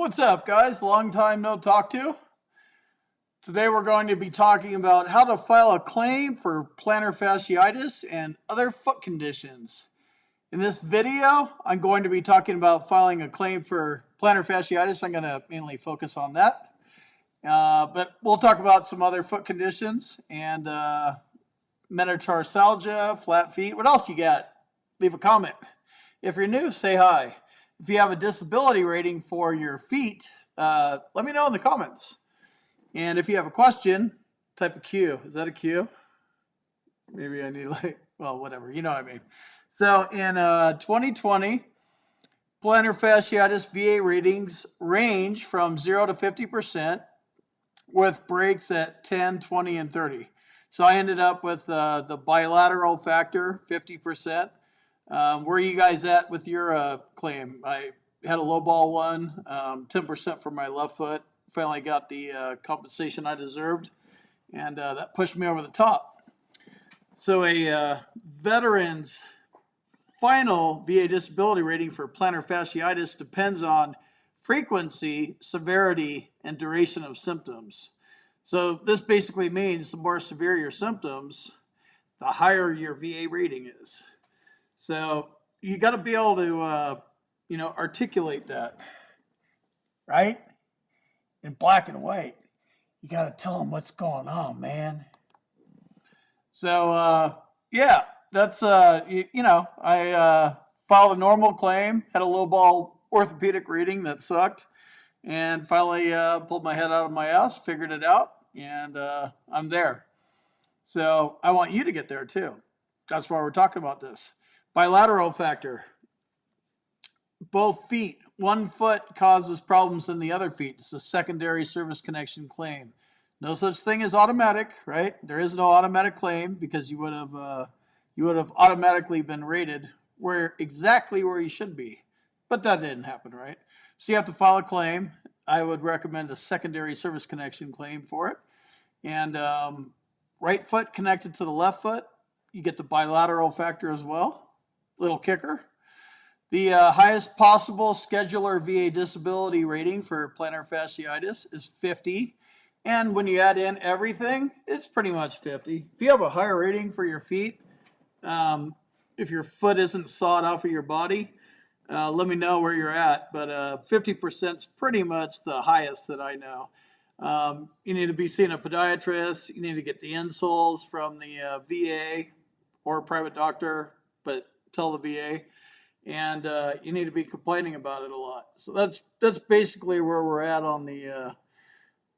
What's up, guys? Long time no talk to. Today we're going to be talking about how to file a claim for plantar fasciitis and other foot conditions. In this video, I'm going to be talking about filing a claim for plantar fasciitis. I'm going to mainly focus on that. But we'll talk about some other foot conditions and metatarsalgia, flat feet. What else you got? Leave a comment. If you're new, say hi. If you have a disability rating for your feet, let me know in the comments. And if you have a question, type a Q. Is that a Q? Maybe I need well, whatever. You know what I mean. So in 2020, plantar fasciitis VA ratings range from 0 to 50% with breaks at 10, 20, and 30. So I ended up with the bilateral factor, 50%. Where are you guys at with your claim? I had a low ball one, 10% for my left foot. Finally got the compensation I deserved, and that pushed me over the top. So a veteran's final VA disability rating for plantar fasciitis depends on frequency, severity, and duration of symptoms. So this basically means the more severe your symptoms, the higher your VA rating is. So you got to be able to, articulate that, right? In black and white. You got to tell them what's going on, man. So, yeah, that's, I filed a normal claim, had a low ball orthopedic reading that sucked, and finally pulled my head out of my ass, figured it out, and I'm there. So I want you to get there too. That's why we're talking about this. Bilateral factor. Both feet. One foot causes problems in the other feet. It's a secondary service connection claim. No such thing as automatic, right? There is no automatic claim because you would have automatically been rated exactly where you should be. But that didn't happen, right? So you have to file a claim. I would recommend a secondary service connection claim for it. And right foot connected to the left foot, you get the bilateral factor as well. Little kicker. The highest possible scheduler VA disability rating for plantar fasciitis is 50. And when you add in everything, it's pretty much 50. If you have a higher rating for your feet, if your foot isn't sawed off of your body, let me know where you're at. But 50% is pretty much the highest that I know. You need to be seeing a podiatrist. You need to get the insoles from the VA or a private doctor, but tell the VA. And you need to be complaining about it a lot. So that's basically where we're at on the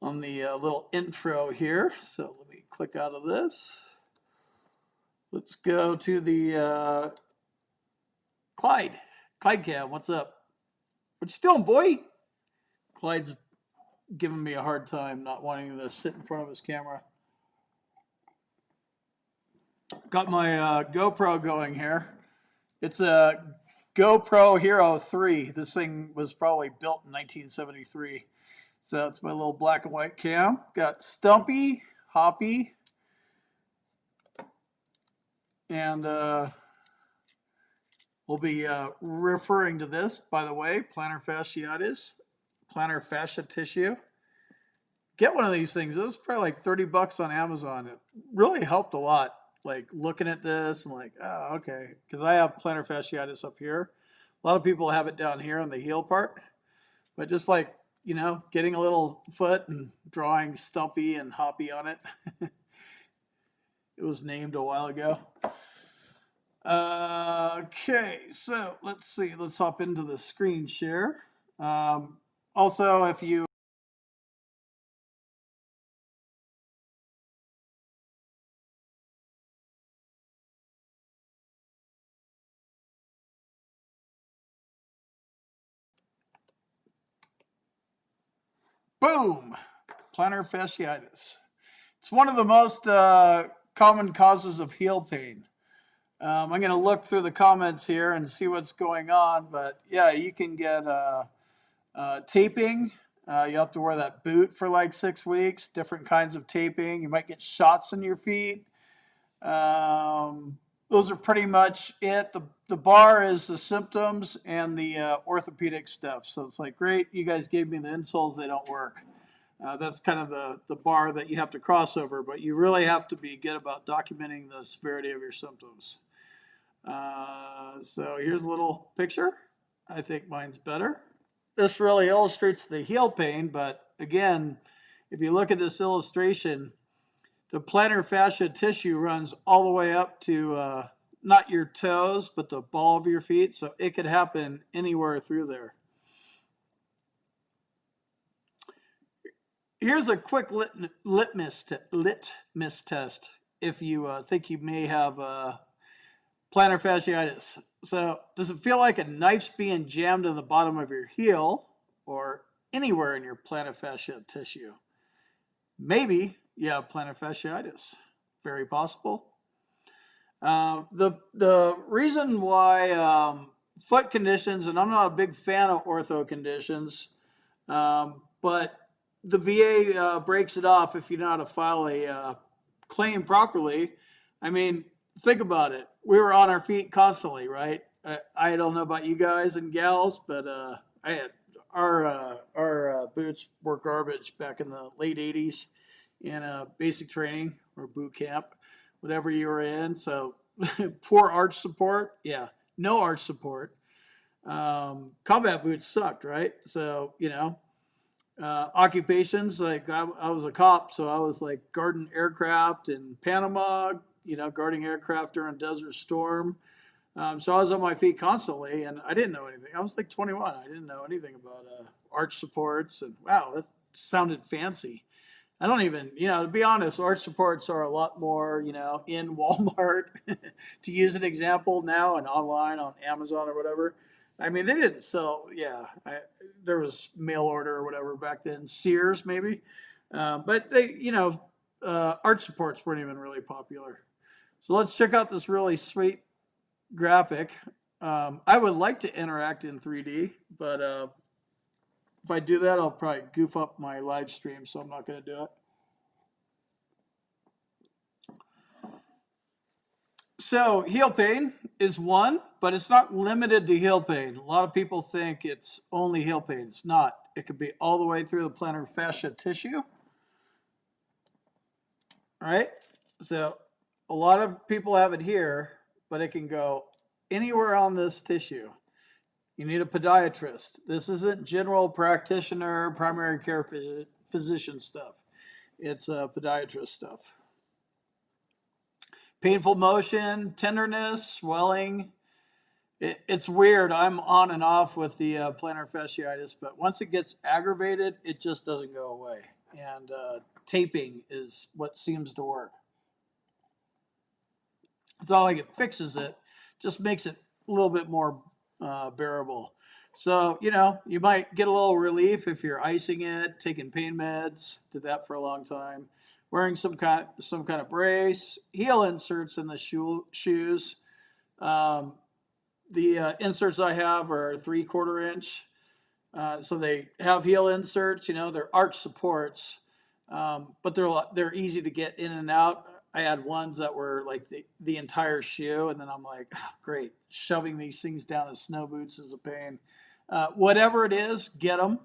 little intro here. So let me click out of this. Let's go to the Clyde Cam. What's up? What you doing, boy? Clyde's giving me a hard time, not wanting to sit in front of his camera. Got my GoPro going here. It's a GoPro Hero 3. This thing was probably built in 1973. So it's my little black and white cam. Got Stumpy, Hoppy, and we'll be referring to this, by the way, plantar fasciitis, plantar fascia tissue. Get one of these things. It was probably like 30 bucks on Amazon. It really helped a lot. Like looking at this and like, oh, okay. Because I have plantar fasciitis up here. A lot of people have it down here on the heel part. But just like, getting a little foot and drawing Stumpy and Hoppy on it. It was named a while ago. Okay, so let's see. Let's hop into the screen share. Also, if you boom, plantar fasciitis. It's one of the most common causes of heel pain. I'm going to look through the comments here and see what's going on. But yeah, you can get taping. You have to wear that boot for like 6 weeks, different kinds of taping. You might get shots in your feet. Let's those are pretty much it. The bar is the symptoms and the orthopedic stuff. So it's like, great, you guys gave me the insoles, they don't work. That's kind of the bar that you have to cross over, but you really have to be good about documenting the severity of your symptoms. So here's a little picture. I think mine's better. This really illustrates the heel pain, but again, if you look at this illustration, the plantar fascia tissue runs all the way up to not your toes, but the ball of your feet. So it could happen anywhere through there. Here's a quick litmus test if you think you may have plantar fasciitis. So does it feel like a knife's being jammed in the bottom of your heel or anywhere in your plantar fascia tissue? Maybe you have plantar fasciitis. Very possible. The reason why foot conditions, and I'm not a big fan of ortho conditions, but the VA breaks it off if you know how to file a claim properly. I mean, think about it. We were on our feet constantly, right? I don't know about you guys and gals, but I had our boots were garbage back in the late 80s in basic training or boot camp, whatever you were in. So poor arch support. Yeah, no arch support. Combat boots sucked, right? So, occupations, like I was a cop, so I was like guarding aircraft in Panama, guarding aircraft during Desert Storm. So I was on my feet constantly, and I didn't know anything. I was like 21. I didn't know anything about arch supports, and wow, that sounded fancy. I don't even, to be honest, arch supports are a lot more, in Walmart, to use an example now, and online on Amazon or whatever. I mean, they didn't sell, there was mail order or whatever back then, Sears maybe. But they, arch supports weren't even really popular. So let's check out this really sweet graphic. I would like to interact in 3D, but if I do that, I'll probably goof up my live stream, so I'm not going to do it. So heel pain is one, but it's not limited to heel pain. A lot of people think it's only heel pain. It's not. It could be all the way through the plantar fascia tissue. Right? So a lot of people have it here, but it can go anywhere on this tissue. You need a podiatrist. This isn't general practitioner, primary care physician stuff. It's podiatrist stuff. Painful motion, tenderness, swelling. It's weird. I'm on and off with the plantar fasciitis, but once it gets aggravated, it just doesn't go away. And taping is what seems to work. It's not like it fixes it, just makes it a little bit more bearable. So, you might get a little relief if you're icing it, taking pain meds, did that for a long time, wearing some kind of brace, heel inserts in the shoes. The inserts I have are 3/4 inch. So they have heel inserts, they're arch supports, but they're easy to get in and out. I had ones that were like the entire shoe, and then I'm like, oh, great, shoving these things down in snow boots is a pain. Whatever it is, get them.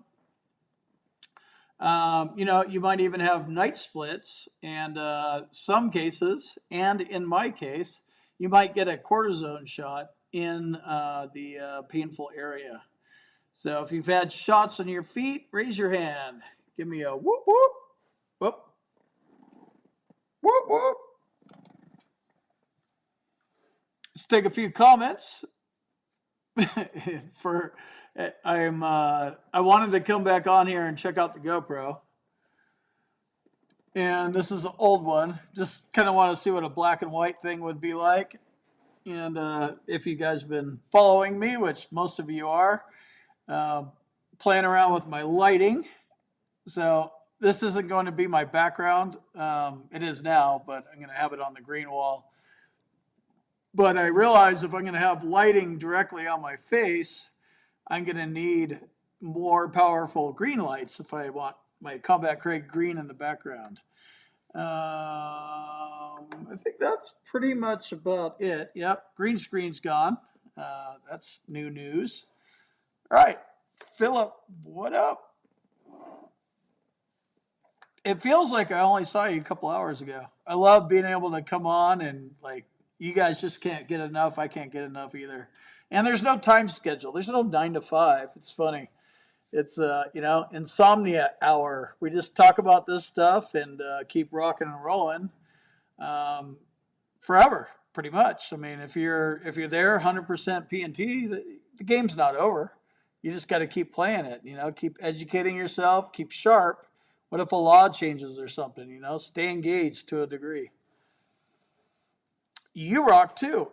You might even have night splits, and some cases, and in my case, you might get a cortisone shot in the painful area. So if you've had shots on your feet, raise your hand. Give me a whoop, whoop, whoop, whoop, whoop. Let's take a few comments. I wanted to come back on here and check out the GoPro. And this is an old one. Just kind of want to see what a black and white thing would be like. And if you guys have been following me, which most of you are, playing around with my lighting. So this isn't going to be my background. It is now, but I'm going to have it on the green wall. But I realize if I'm going to have lighting directly on my face, I'm going to need more powerful green lights if I want my Combat Craig green in the background. I think that's pretty much about it. Yep, green screen's gone. That's new news. All right, Philip, what up? It feels like I only saw you a couple hours ago. I love being able to come on and like you guys just can't get enough. I can't get enough either. And there's no time schedule. There's no 9 to 5. It's funny. It's insomnia hour. We just talk about this stuff and keep rocking and rolling forever, pretty much. I mean, if you're there 100% P&T, the game's not over. You just got to keep playing it. Keep educating yourself, keep sharp. What if a law changes or something? Stay engaged to a degree. You rock too.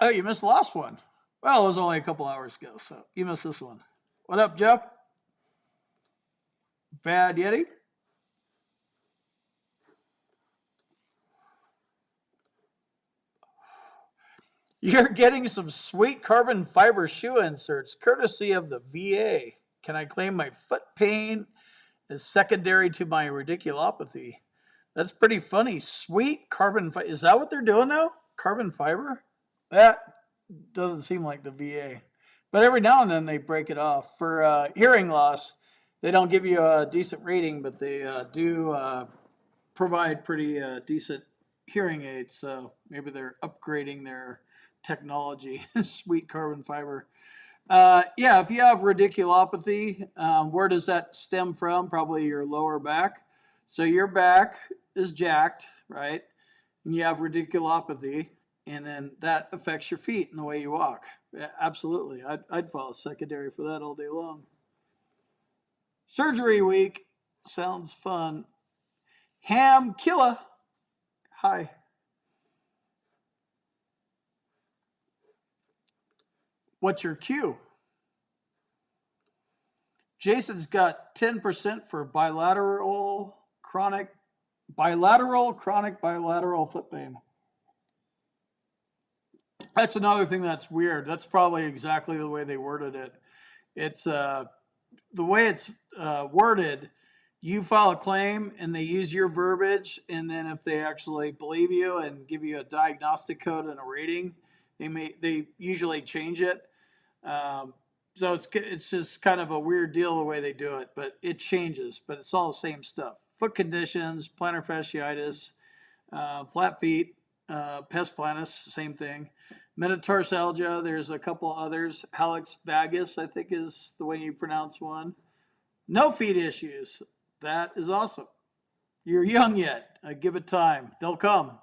Oh, you missed the last one. Well, it was only a couple hours ago, so you missed this one. What up, Jeff? Bad Yeti? You're getting some sweet carbon fiber shoe inserts courtesy of the VA. Can I claim my foot pain is secondary to my radiculopathy? That's pretty funny. Sweet carbon fiber. Is that what they're doing now? Carbon fiber? That doesn't seem like the VA. But every now and then they break it off. For hearing loss, they don't give you a decent rating, but they do provide pretty decent hearing aids. So maybe they're upgrading their technology. Sweet carbon fiber. Yeah, if you have radiculopathy, where does that stem from? Probably your lower back. So your back is jacked, right? And you have radiculopathy, and then that affects your feet and the way you walk. Yeah, absolutely. I'd follow secondary for that all day long. Surgery week sounds fun. Ham Killa. Hi. What's your cue? Jason's got 10% for bilateral chronic foot pain. That's another thing that's weird. That's probably exactly the way they worded it. It's the way it's worded. You file a claim and they use your verbiage, and then if they actually believe you and give you a diagnostic code and a rating, they usually change it. So it's just kind of a weird deal the way they do it, but it changes. But it's all the same stuff: foot conditions, plantar fasciitis, flat feet, pes planus, same thing. Metatarsalgia. There's a couple others. Hallux vagus, I think, is the way you pronounce one. No feet issues. That is awesome. You're young yet. Give it time. They'll come.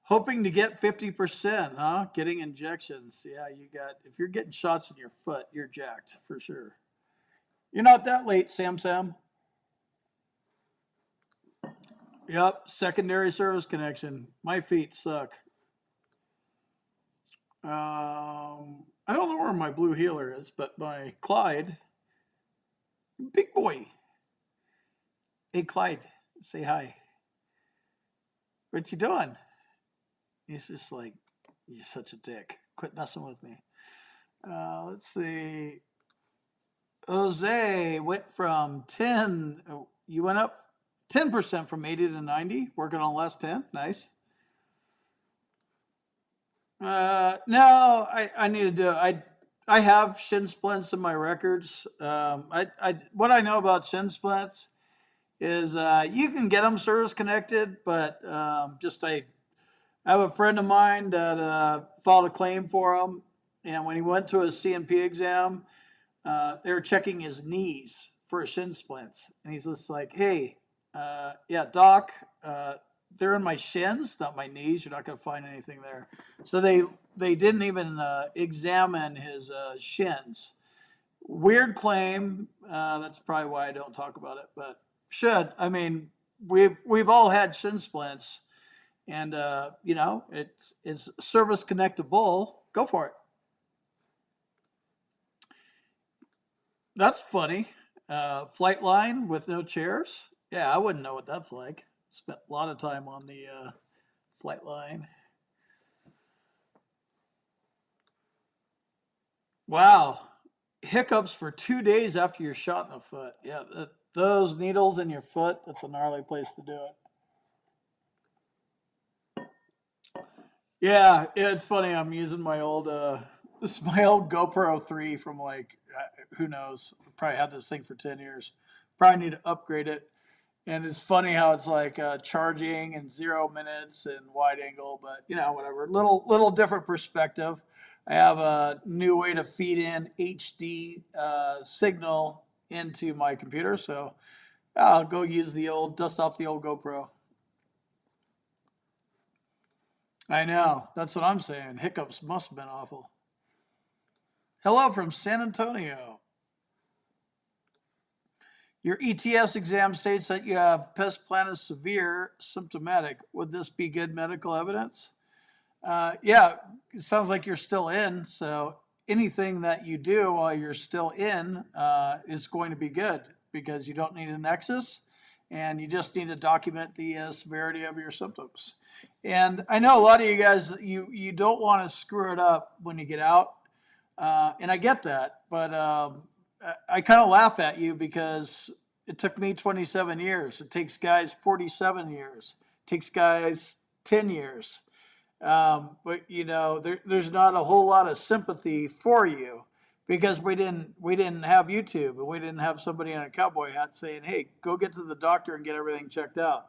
Hoping to get 50%, huh? Getting injections. Yeah, if you're getting shots in your foot, you're jacked for sure. You're not that late, Sam. Yep, secondary service connection. My feet suck. I don't know where my blue healer is, but my Clyde, big boy. Hey, Clyde, say hi. What you doing? He's just like, you're such a dick. Quit messing with me. Let's see. Jose went from 10. You went up 10% from 80 to 90. Working on less 10. Nice. No, I need to do it. I have shin splints in my records. What I know about shin splints is you can get them service connected, but I have a friend of mine that filed a claim for him, and when he went to his CNP exam, they were checking his knees for shin splints, and he's just like, "Hey, yeah, doc, they're in my shins, not my knees. You're not going to find anything there." So they didn't even examine his shins. Weird claim. That's probably why I don't talk about it, but should. I mean, we've all had shin splints. And it's service connectable. Go for it. That's funny. Flight line with no chairs. Yeah, I wouldn't know what that's like. Spent a lot of time on the flight line. Wow, hiccups for 2 days after you're shot in the foot. Yeah, those needles in your foot. That's a gnarly place to do it. Yeah, it's funny. I'm using my old this is my old GoPro 3 from like who knows. Probably had this thing for 10 years. Probably need to upgrade it. And it's funny how it's like charging in 0 minutes and wide angle, but whatever. Little different perspective. I have a new way to feed in HD signal into my computer, so I'll go use the old dust off the old GoPro. I know. That's what I'm saying. Hiccups must have been awful. Hello from San Antonio. Your ETS exam states that you have pes planus severe symptomatic. Would this be good medical evidence? Yeah, it sounds like you're still in. So anything that you do while you're still in is going to be good because you don't need a nexus and you just need to document the severity of your symptoms. And I know a lot of you guys, you don't want to screw it up when you get out. And I get that, but I kind of laugh at you because it took me 27 years. It takes guys 47 years. It takes guys 10 years. But there's not a whole lot of sympathy for you because we didn't have YouTube and we didn't have somebody in a cowboy hat saying, "Hey, go get to the doctor and get everything checked out."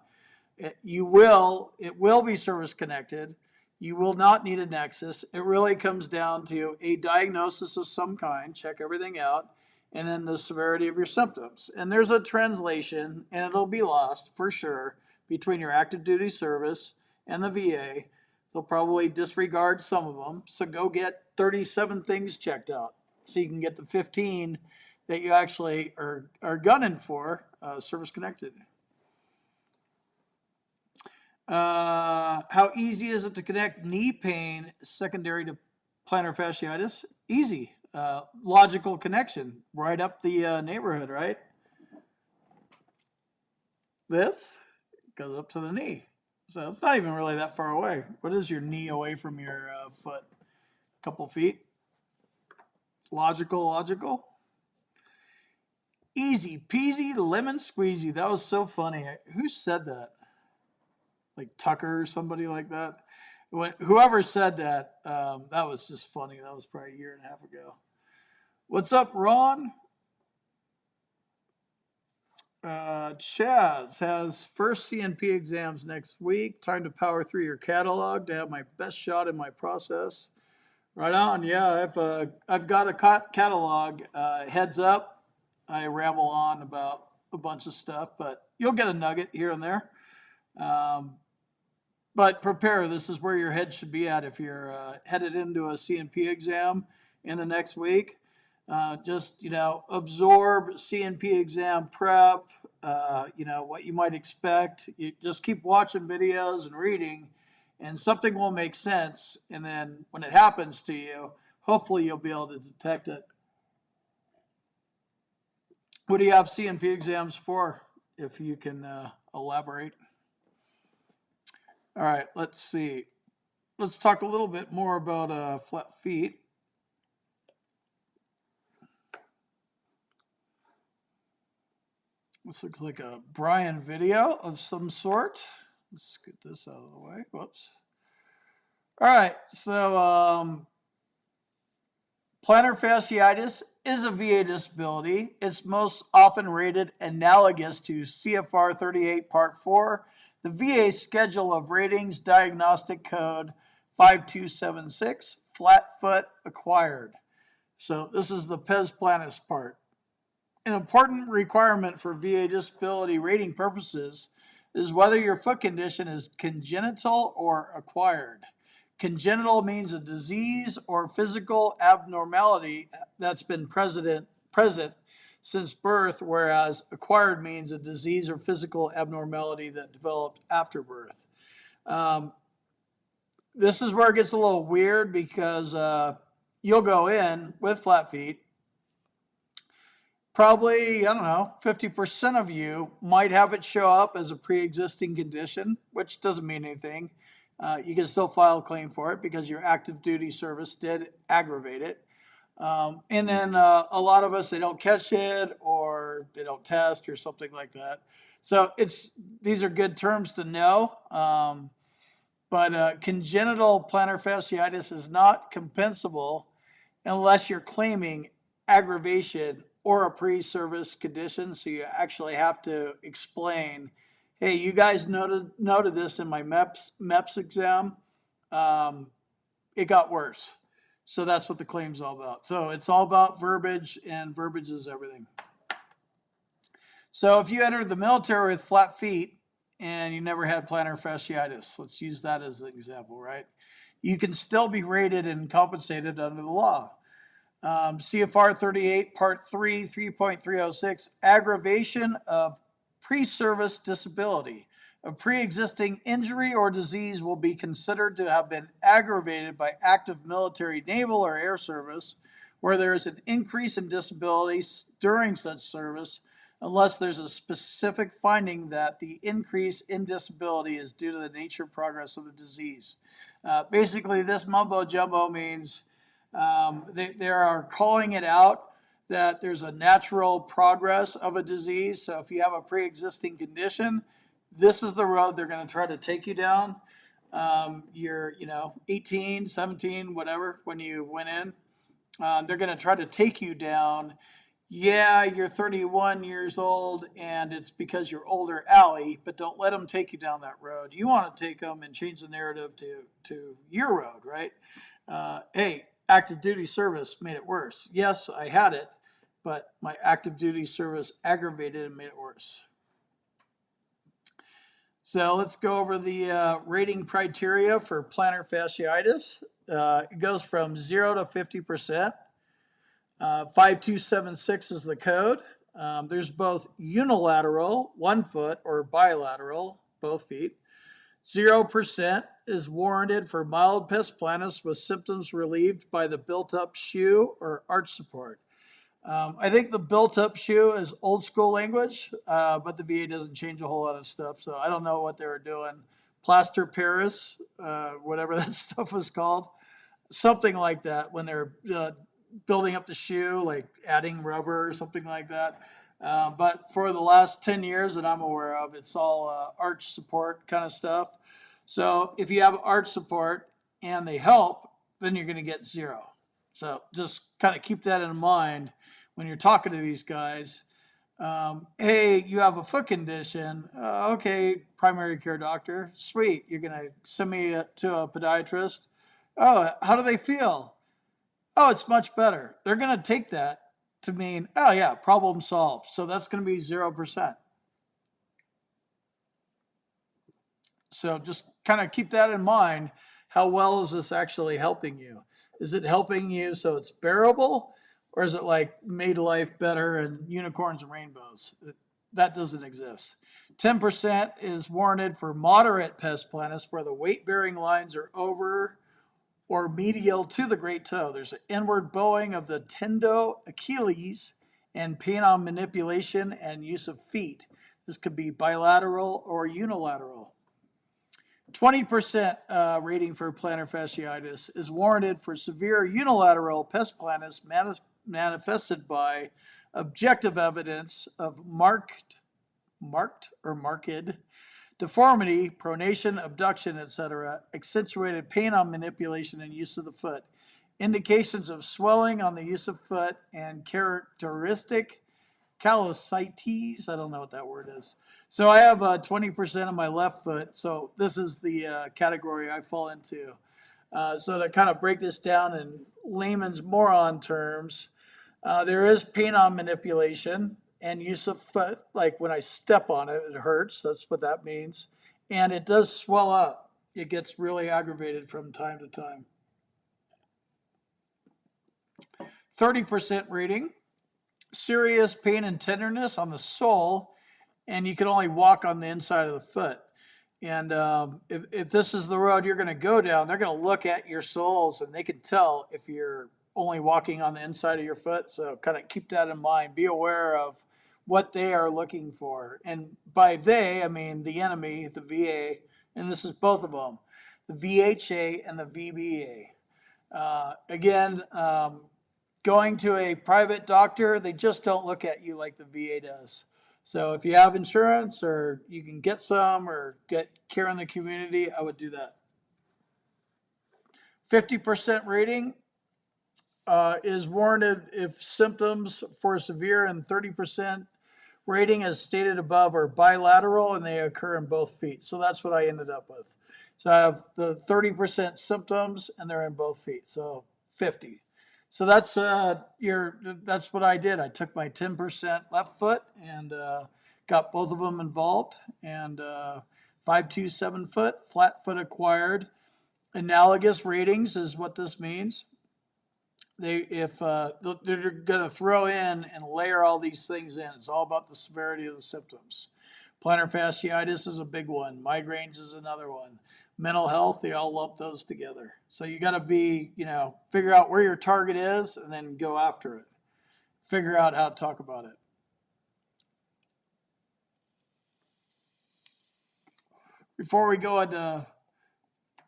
It will be service connected. You will not need a nexus. It really comes down to a diagnosis of some kind, check everything out, and then the severity of your symptoms. And there's a translation, and it'll be lost for sure between your active duty service and the VA. They'll probably disregard some of them. So go get 37 things checked out so you can get the 15 that you actually are gunning for service connected. How easy is it to connect knee pain secondary to plantar fasciitis? Easy. Logical connection right up the neighborhood, right? This goes up to the knee. So it's not even really that far away. What is your knee away from your foot? A couple feet? Logical. Easy peasy lemon squeezy. That was so funny. Who said that? Like Tucker or somebody like that? Whoever said that, that was just funny. That was probably a year and a half ago. What's up, Ron? Chaz has first CNP exams next week. Time to power through your catalog to have my best shot in my process. Right on. Yeah, I've got a catalog. Heads up, I ramble on about a bunch of stuff, but you'll get a nugget here and there. But prepare. This is where your head should be at if you're headed into a CNP exam in the next week. Just absorb CNP exam prep. What you might expect. You just keep watching videos and reading, and something will make sense. And then when it happens to you, hopefully you'll be able to detect it. What do you have CNP exams for? If you can elaborate. All right, let's see. Let's talk a little bit more about flat feet. This looks like a Brian video of some sort. Let's get this out of the way. Whoops. All right, so plantar fasciitis is a VA disability. It's most often rated analogous to CFR 38 Part 4, the VA Schedule of Ratings Diagnostic Code 5276, flat foot acquired. So this is the pes planus part. An important requirement for VA disability rating purposes is whether your foot condition is congenital or acquired. Congenital means a disease or physical abnormality that's been present since birth, whereas acquired means a disease or physical abnormality that developed after birth. This is where it gets a little weird because you'll go in with flat feet. Probably, I don't know, 50% of you might have it show up as a pre-existing condition, which doesn't mean anything. You can still file a claim for it because your active duty service did aggravate it. And then a lot of us, they don't catch it or they don't test or something like that. So these are good terms to know. But congenital plantar fasciitis is not compensable unless you're claiming aggravation or a pre-service condition. So you actually have to explain, hey, you guys noted this in my MEPS exam. Um, it got worse. So that's what the claim's all about. So it's all about verbiage, and verbiage is everything. So if you entered the military with flat feet and you never had plantar fasciitis, let's use that as an example, right? You can still be rated and compensated under the law. CFR 38, Part 3, 3.306, aggravation of pre-service disability. A pre-existing injury or disease will be considered to have been aggravated by active military, naval, or air service, where there is an increase in disability during such service, unless there's a specific finding that the increase in disability is due to the nature and progress of the disease. Basically, this mumbo jumbo means they are calling it out that there's a natural progress of a disease. So if you have a pre-existing condition, this is the road they're going to try to take you down. You're 18, 17, whatever, when you went in. They're going to try to take you down. Yeah, you're 31 years old and it's because you're older, Allie, but don't let them take you down that road. You want to take them and change the narrative to your road, right? Hey, active duty service made it worse. Yes, I had it, but my active duty service aggravated and made it worse. So let's go over the rating criteria for plantar fasciitis. It goes from 0 to 50%. 5276 is the code. There's both unilateral, 1 foot, or bilateral, both feet. 0% is warranted for mild pes planus with symptoms relieved by the built-up shoe or arch support. I think the built-up shoe is old school language, but the VA doesn't change a whole lot of stuff, so I don't know what they were doing. Plaster Paris, whatever that stuff was called, something like that when they're building up the shoe, like adding rubber or something like that. But for the last 10 years that I'm aware of, it's all arch support kind of stuff. So if you have arch support and they help, then you're going to get 0. So just kind of keep that in mind when you're talking to these guys. Hey, you have a foot condition. Okay, primary care doctor. Sweet. You're going to send me to a podiatrist. Oh, how do they feel? Oh, it's much better. They're going to take that to mean, oh, yeah, problem solved. So that's going to be 0%. So just kind of keep that in mind. How well is this actually helping you? Is it helping you so it's bearable? Or is it like made life better and unicorns and rainbows? That doesn't exist. 10% is warranted for moderate pes planus where the weight-bearing lines are over or medial to the great toe. There's an inward bowing of the tendo Achilles and pain on manipulation and use of feet. This could be bilateral or unilateral. 20% rating for plantar fasciitis is warranted for severe unilateral pes planus manifested by objective evidence of marked deformity, pronation, abduction, etc., accentuated pain on manipulation and use of the foot, indications of swelling on the use of foot, and characteristic callocytes. I don't know what that word is. So I have 20% on my left foot, so this is the category I fall into. So to kind of break this down in layman's moron terms, there is pain on manipulation and use of foot, like when I step on it, it hurts. That's what that means. And it does swell up. It gets really aggravated from time to time. 30% rating, serious pain and tenderness on the sole, and you can only walk on the inside of the foot. And if this is the road you're going to go down, they're going to look at your soles and they can tell if you're only walking on the inside of your foot. So kind of keep that in mind. Be aware of what they are looking for. And by they, I mean the enemy, the VA, and this is both of them, the VHA and the VBA. Again, going to a private doctor, they just don't look at you like the VA does. So if you have insurance or you can get some or get care in the community, I would do that. 50% rating is warranted if symptoms for severe, and 30% rating as stated above are bilateral and they occur in both feet. So that's what I ended up with. So I have the 30% symptoms and they're in both feet. So 50. So that's that's what I did. I took my 10% left foot and got both of them involved, and 5'2", 7 foot, flat foot acquired. Analogous ratings is what this means. They're going to throw in and layer all these things in. It's all about the severity of the symptoms. Plantar fasciitis is a big one. Migraines is another one. Mental health, they all lump those together. So you got to figure out where your target is and then go after it. Figure out how to talk about it. Before we go into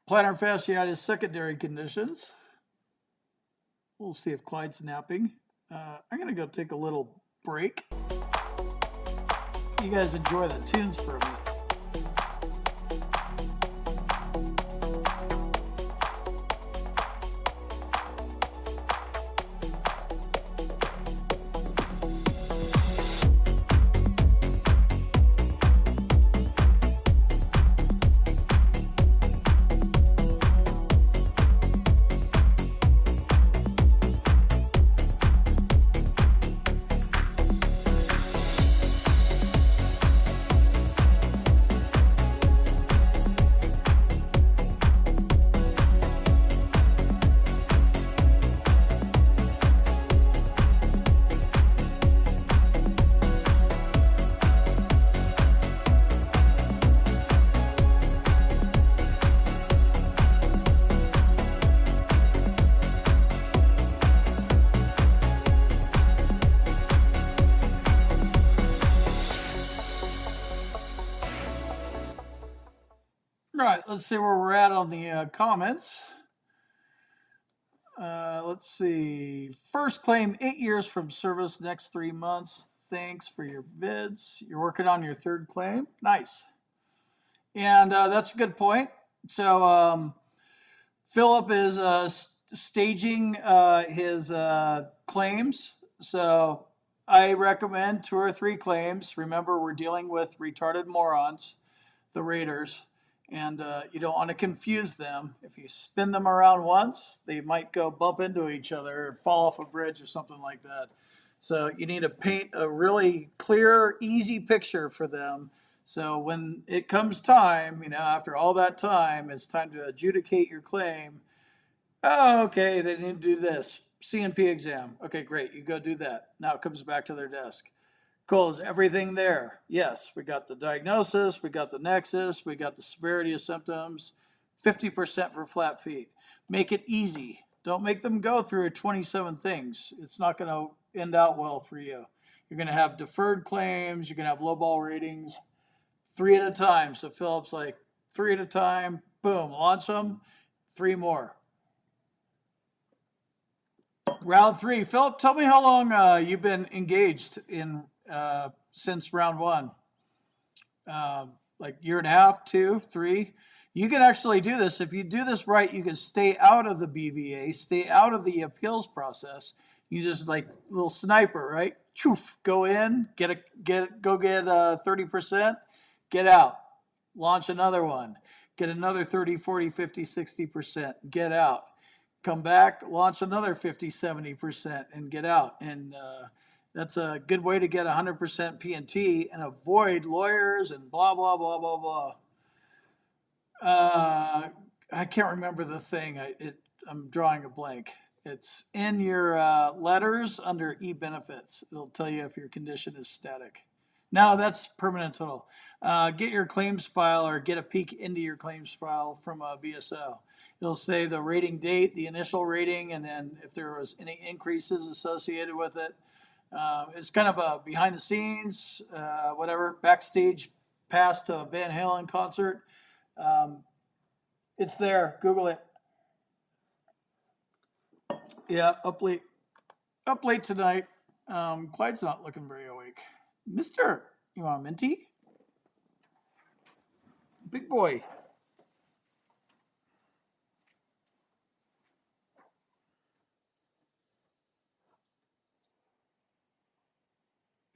plantar fasciitis secondary conditions, we'll see if Clyde's napping. I'm going to go take a little break. You guys enjoy the tunes for a minute. Right, let's see where we're at on the comments. Let's see. First claim, 8 years from service, next 3 months. Thanks for your vids. You're working on your third claim. Nice. And that's a good point. So Philip is staging his claims. So I recommend 2 or 3 claims. Remember, we're dealing with retarded morons, the raters. And you don't want to confuse them. If you spin them around once, they might go bump into each other or fall off a bridge or something like that. So you need to paint a really clear, easy picture for them. So when it comes time, after all that time, it's time to adjudicate your claim. Oh, okay, they need to do this. C&P exam. Okay, great. You go do that. Now it comes back to their desk. Cool, is everything there? Yes, we got the diagnosis, we got the nexus, we got the severity of symptoms, 50% for flat feet. Make it easy. Don't make them go through 27 things. It's not going to end out well for you. You're going to have deferred claims, you're going to have lowball ratings, 3 at a time. So Philip's like, 3 at a time, boom, launch them, 3 more. Round 3. Philip, tell me how long you've been engaged in since round 1. Like year and a half, 2, 3. You can actually do this. If you do this right, you can stay out of the BVA, stay out of the appeals process. You just like little sniper, right? Choof, go in, go get 30%, get out, launch another one, get another 30, 40, 50, 60%, get out. Come back, launch another 50, 70% and get out. And that's a good way to get 100% P&T and avoid lawyers and blah, blah, blah, blah, blah. I can't remember the thing. I'm drawing a blank. It's in your letters under e-benefits. It'll tell you if your condition is static. No, that's permanent total. Get your claims file or get a peek into your claims file from a VSO. It'll say the rating date, the initial rating, and then if there was any increases associated with it. It's kind of a behind the scenes, backstage pass to a Van Halen concert. It's there. Google it. Yeah, up late tonight. Clyde's not looking very awake. Mister, you want a minty? Big boy.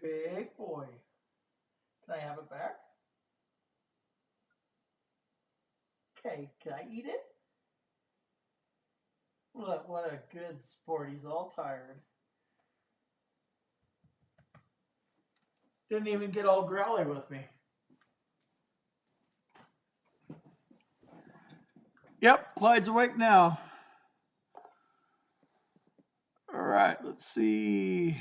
Big boy. Can I have it back? Okay, can I eat it? Look, what a good sport. He's all tired. Didn't even get all growly with me. Yep, Clyde's awake now. All right, let's see.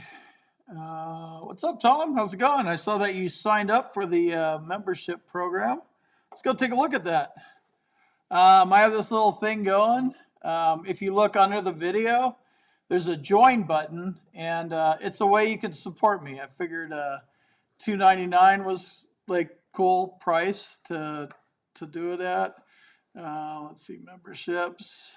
What's up, Tom? How's it going? I saw that you signed up for the membership program. Let's go take a look at that. I have this little thing going. If you look under the video, there's a join button, and it's a way you can support me. I figured $2.99 was like cool price to do it at. Let's see, memberships.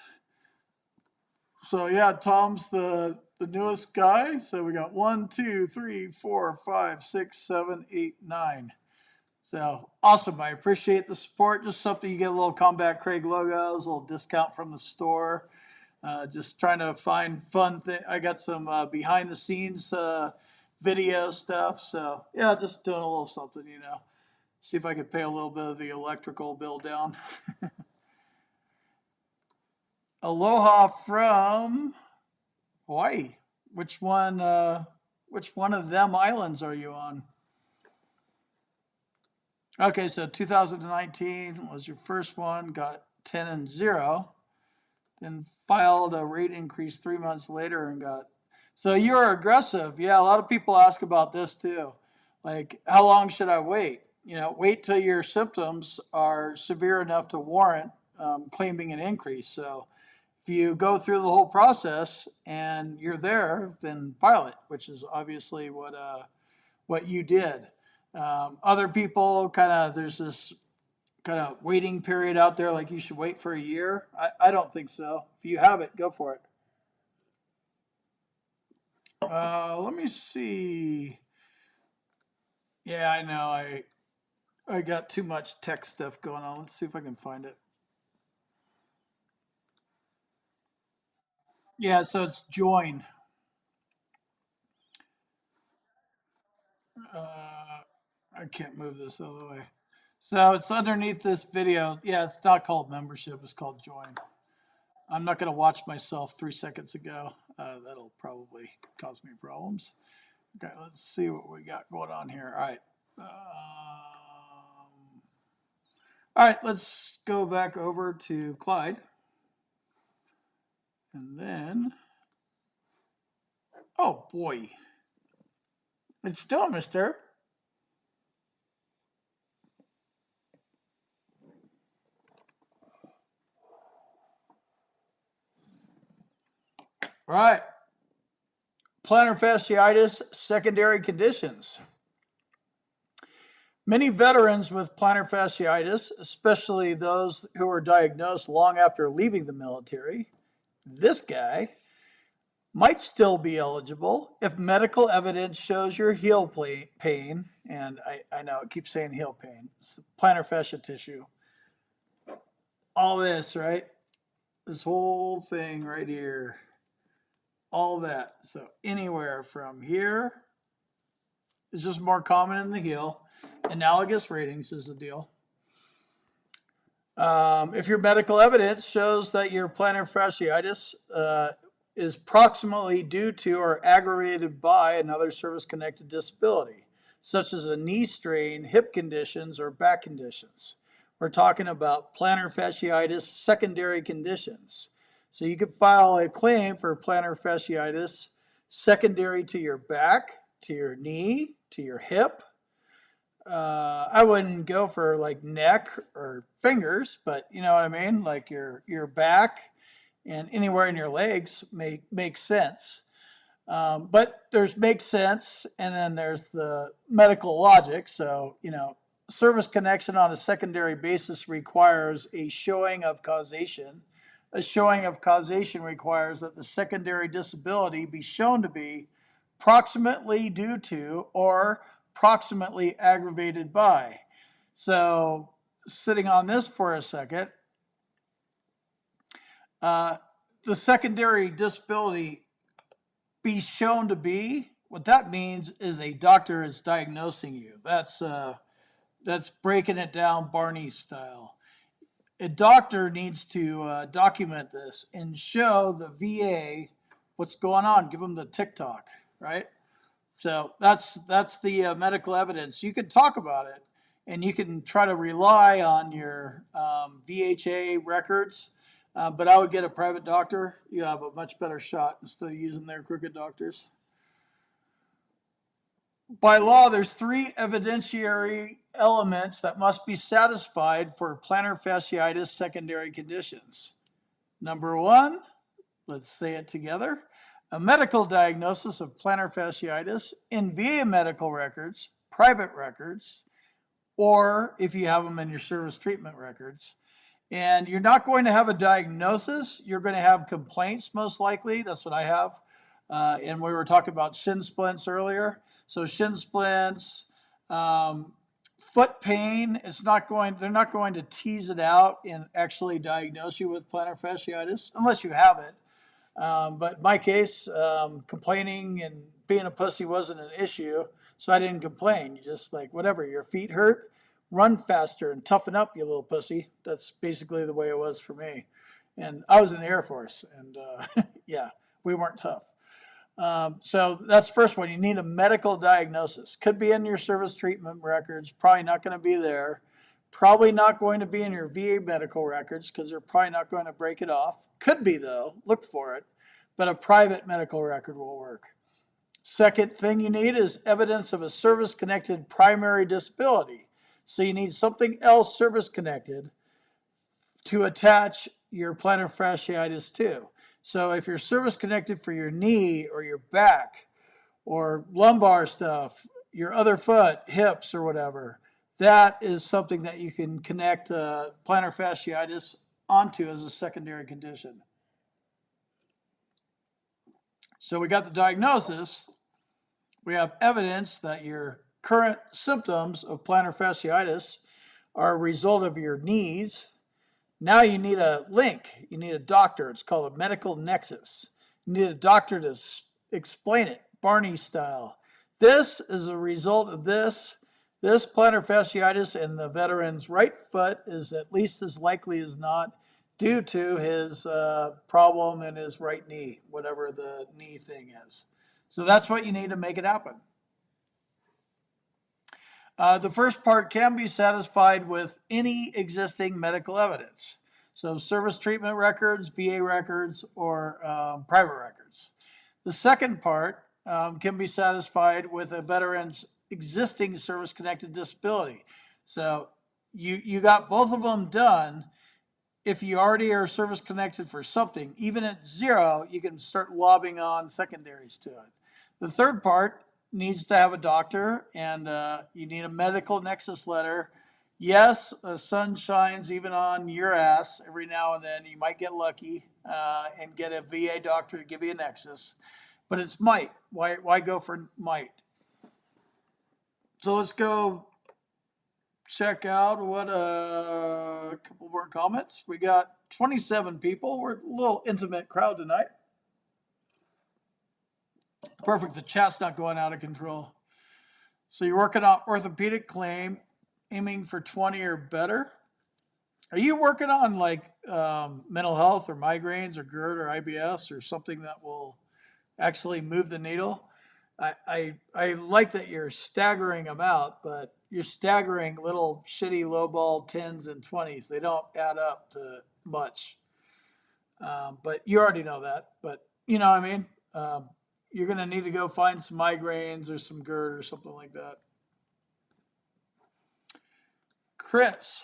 So yeah, Tom's the newest guy. So we got 1, 2, 3, 4, 5, 6, 7, 8, 9. So awesome. I appreciate the support. Just something you get a little Combat Craig logos, a little discount from the store. Just trying to find fun thing. I got some behind the scenes video stuff. So yeah, just doing a little something, you know. See if I could pay a little bit of the electrical bill down. Aloha from Hawaii. Which one of them islands are you on? Okay, so 2019 was your first one, got 10 and 0. Then filed a rate increase 3 months later and got. So you're aggressive. Yeah, a lot of people ask about this too. Like, how long should I wait? You know, wait till your symptoms are severe enough to warrant claiming an increase. So if you go through the whole process and you're there, then file it, which is obviously what you did. Other people there's this kind of waiting period out there, like you should wait for a year. I don't think so. If you have it, go for it. Let me see. Yeah, I know. I got too much tech stuff going on. Let's see if I can find it. Yeah, so it's join. I can't move this out of the way. So it's underneath this video. Yeah, it's not called membership. It's called join. I'm not going to watch myself 3 seconds ago. That'll probably cause me problems. Okay, let's see what we got going on here. All right. All right, let's go back over to Clyde. And then, oh boy. What you doing, mister? All right. Plantar fasciitis, secondary conditions. Many veterans with plantar fasciitis, especially those who were diagnosed long after leaving the military, this guy, might still be eligible if medical evidence shows your heel pain, and I know it keeps saying heel pain, it's the plantar fascia tissue. All this, right? This whole thing right here. All that. So anywhere from here is just more common in the heel. Analogous ratings is the deal. If your medical evidence shows that your plantar fasciitis is proximately due to or aggravated by another service-connected disability, such as a knee strain, hip conditions, or back conditions. We're talking about plantar fasciitis secondary conditions. So you could file a claim for plantar fasciitis secondary to your back, to your knee, to your hip. I wouldn't go for like neck or fingers, but you know what I mean? Like your back and anywhere in your legs make sense. But there's makes sense, and then there's the medical logic. So, you know, service connection on a secondary basis requires a showing of causation. A showing of causation requires that the secondary disability be shown to be proximately due to or proximately aggravated by. So, sitting on this for a second, the secondary disability be shown to be What that means is a doctor is diagnosing you. That's breaking it down Barney style. A doctor needs to document this and show the VA what's going on. Give them the TikTok, right? So that's the medical evidence. You can talk about it, and you can try to rely on your VHA records. But I would get a private doctor. You have a much better shot instead of using their crooked doctors. By law, there's 3 evidentiary elements that must be satisfied for plantar fasciitis secondary conditions. Number 1, let's say it together, a medical diagnosis of plantar fasciitis in VA medical records, private records, or if you have them in your service treatment records. And you're not going to have a diagnosis. You're going to have complaints, most likely. That's what I have. And we were talking about shin splints earlier. So shin splints, foot pain. They're not going to tease it out and actually diagnose you with plantar fasciitis unless you have it. But in my case, complaining and being a pussy wasn't an issue, so I didn't complain. You just like, whatever, your feet hurt, run faster and toughen up, you little pussy. That's basically the way it was for me. And I was in the Air Force, and yeah, we weren't tough. So that's the first one. You need a medical diagnosis. Could be in your service treatment records, probably not going to be there. Probably not going to be in your VA medical records because they're probably not going to break it off. Could be though, look for it. But a private medical record will work. Second thing you need is evidence of a service-connected primary disability. So you need something else service-connected to attach your plantar fasciitis to. So if you're service-connected for your knee or your back or lumbar stuff, your other foot, hips or whatever, that is something that you can connect plantar fasciitis onto as a secondary condition. So we got the diagnosis. We have evidence that your current symptoms of plantar fasciitis are a result of your knees. Now you need a link. You need a doctor. It's called a medical nexus. You need a doctor to explain it, Barney style. This is a result of this. This plantar fasciitis in the veteran's right foot is at least as likely as not due to his problem in his right knee, whatever the knee thing is. So that's what you need to make it happen. The first part can be satisfied with any existing medical evidence. So service treatment records, VA records, or private records. The second part can be satisfied with a veteran's existing service-connected disability. So you got both of them done. If you already are service-connected for something, even at 0, you can start lobbing on secondaries to it. The third part needs to have a doctor, and you need a medical nexus letter. Yes, the sun shines even on your ass every now and then. You might get lucky and get a VA doctor to give you a nexus, but it's might. Why go for might? So let's go check out what a couple more comments. We got 27 people. We're a little intimate crowd tonight. Perfect. The chat's not going out of control. So you're working on orthopedic claim, aiming for 20 or better. Are you working on like mental health or migraines or GERD or IBS or something that will actually move the needle? I like that you're staggering them out, but you're staggering little shitty lowball 10s and 20s. They don't add up to much. But you already know that. But you know what I mean? You're going to need to go find some migraines or some GERD or something like that. Chris,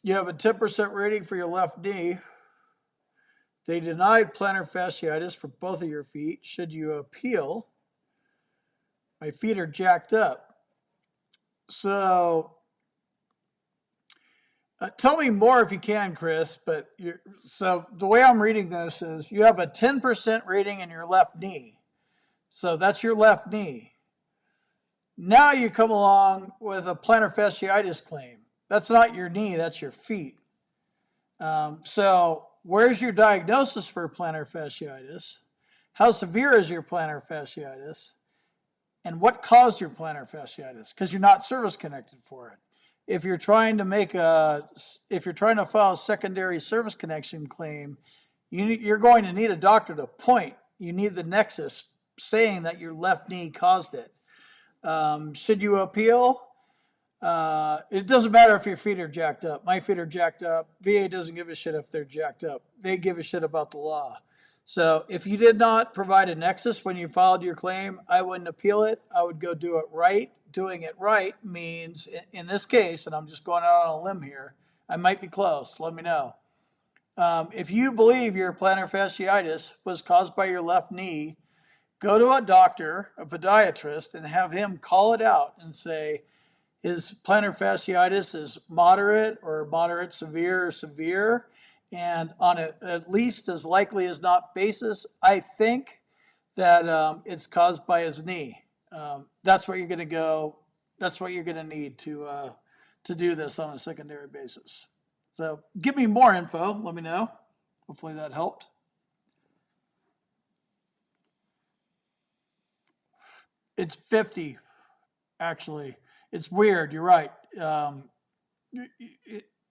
you have a 10% rating for your left knee. They denied plantar fasciitis for both of your feet. Should you appeal? My feet are jacked up. So tell me more if you can, Chris. But so the way I'm reading this is you have a 10% rating in your left knee. So that's your left knee. Now you come along with a plantar fasciitis claim. That's not your knee, that's your feet. So where's your diagnosis for plantar fasciitis? How severe is your plantar fasciitis? And what caused your plantar fasciitis? Because you're not service connected for it. If you're trying to file a secondary service connection claim, you're going to need a doctor to point. You need the nexus saying that your left knee caused it. Should you appeal? It doesn't matter if your feet are jacked up. My feet are jacked up. VA doesn't give a shit if they're jacked up. They give a shit about the law. So if you did not provide a nexus when you filed your claim, I wouldn't appeal it. I would go do it right. Doing it right means, in this case, and I'm just going out on a limb here, I might be close. Let me know. If you believe your plantar fasciitis was caused by your left knee, go to a doctor, a podiatrist, and have him call it out and say, his plantar fasciitis is moderate or moderate severe or severe, and on a, at least as likely as not basis, I think that it's caused by his knee. That's what you're going to go. That's what you're going to need to do this on a secondary basis. So give me more info. Let me know. Hopefully that helped. It's 50, actually. It's weird. You're right.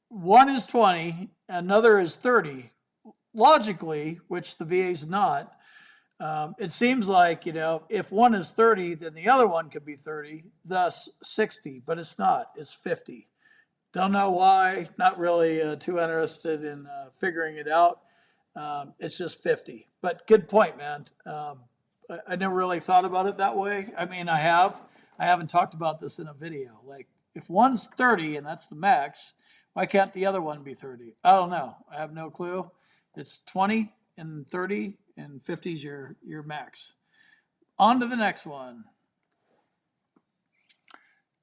One is 20, another is 30. Logically, which the VA is not, it seems like, if one is 30, then the other one could be 30, thus 60, but it's not. It's 50. Don't know why. Not really too interested in figuring it out. It's just 50. But good point, man. I never really thought about it that way. I mean, I have. I haven't talked about this in a video. Like, if one's 30 and that's the max, why can't the other one be 30? I don't know. I have no clue. It's 20 and 30 and 50 is your max. On to the next one.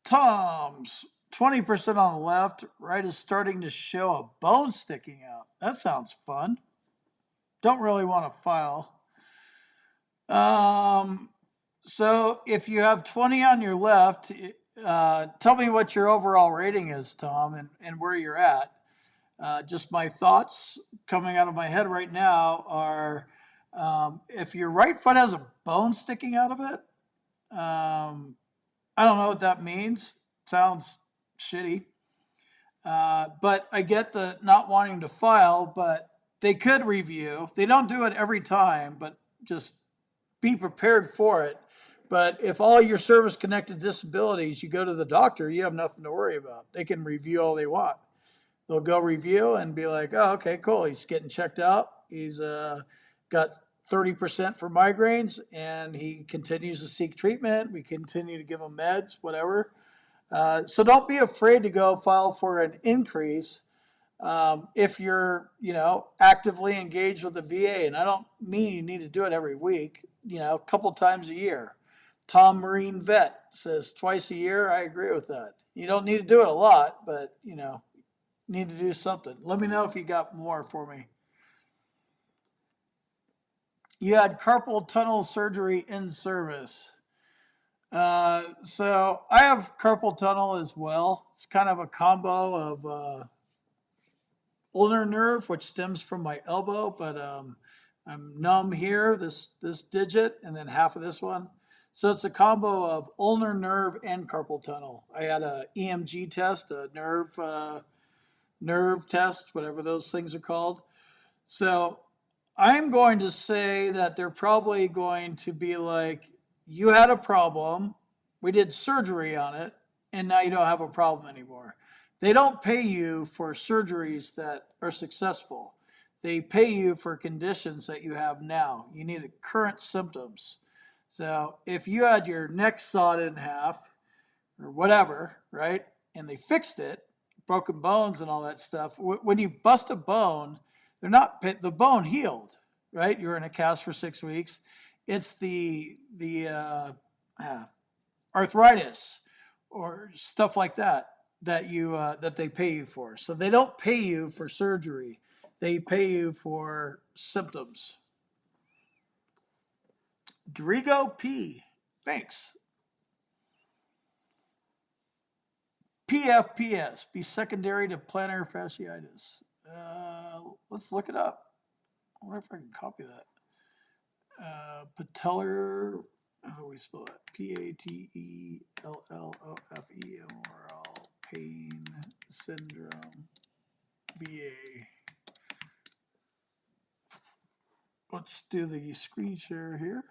Tom's 20% on the left, right is starting to show a bone sticking out. That sounds fun. Don't really want to file. So if you have 20 on your left, tell me what your overall rating is, Tom, and where you're at. Just my thoughts coming out of my head right now are, if your right foot has a bone sticking out of it, I don't know what that means. Sounds shitty. But I get the not wanting to file, but they could review. They don't do it every time, but just be prepared for it. But if all your service-connected disabilities, you go to the doctor, you have nothing to worry about. They can review all they want. They'll go review and be like, oh, okay, cool. He's getting checked out. He's got 30% for migraines, and he continues to seek treatment. We continue to give him meds, whatever. So don't be afraid to go file for an increase if you're, actively engaged with the VA. And I don't mean you need to do it every week, a couple times a year. Tom Marine Vet says twice a year. I agree with that. You don't need to do it a lot, but, need to do something. Let me know if you got more for me. You had carpal tunnel surgery in service. So I have carpal tunnel as well. It's kind of a combo of ulnar nerve, which stems from my elbow, but I'm numb here, this digit, and then half of this one. So it's a combo of ulnar nerve and carpal tunnel. I had a EMG test, a nerve test, whatever those things are called. So I'm going to say that they're probably going to be like, you had a problem, we did surgery on it, and now you don't have a problem anymore. They don't pay you for surgeries that are successful. They pay you for conditions that you have now. You need current symptoms. So if you had your neck sawed in half or whatever, right, and they fixed it, broken bones and all that stuff, when you bust a bone, the bone healed, right? You're in a cast for 6 weeks. It's the arthritis or stuff like that that they pay you for. So they don't pay you for surgery. They pay you for symptoms. Drigo P. Thanks. PFPS, be secondary to plantar fasciitis. Let's look it up. I wonder if I can copy that. Patellar, how do we spell that? Patellofemoral pain syndrome, VA. Let's do the screen share here.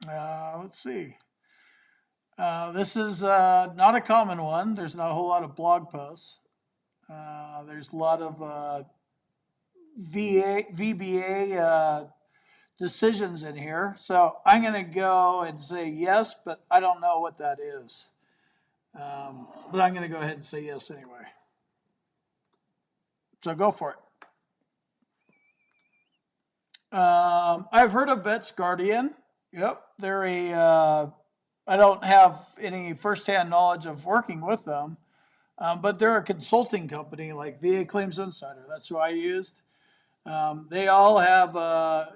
Let's see. This is not a common one. There's not a whole lot of blog posts. There's a lot of VBA decisions in here. So I'm going to go and say yes, but I don't know what that is. But I'm going to go ahead and say yes anyway. So go for it. I've heard of Vets Guardian. Yep, they're I don't have any firsthand knowledge of working with them, but they're a consulting company like VA Claims Insider. That's who I used. They all have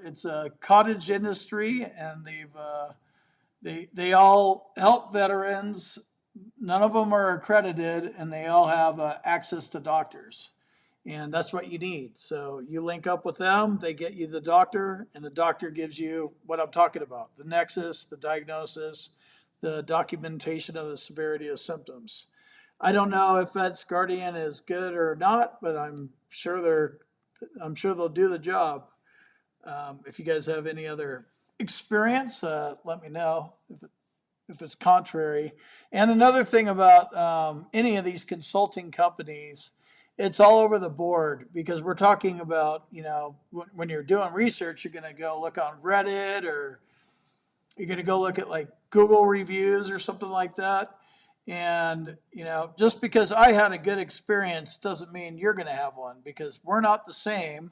it's a cottage industry, and they all help veterans. None of them are accredited, and they all have access to doctors. And that's what you need. So you link up with them, they get you the doctor, and the doctor gives you what I'm talking about, the nexus, the diagnosis, the documentation of the severity of symptoms. I don't know if Vets Guardian is good or not, but I'm sure they'll do the job. If you guys have any other experience, let me know if it's contrary. And another thing about any of these consulting companies, it's all over the board, because we're talking about, when you're doing research, you're going to go look on Reddit, or you're going to go look at like Google reviews or something like that. And, just because I had a good experience doesn't mean you're going to have one, because we're not the same.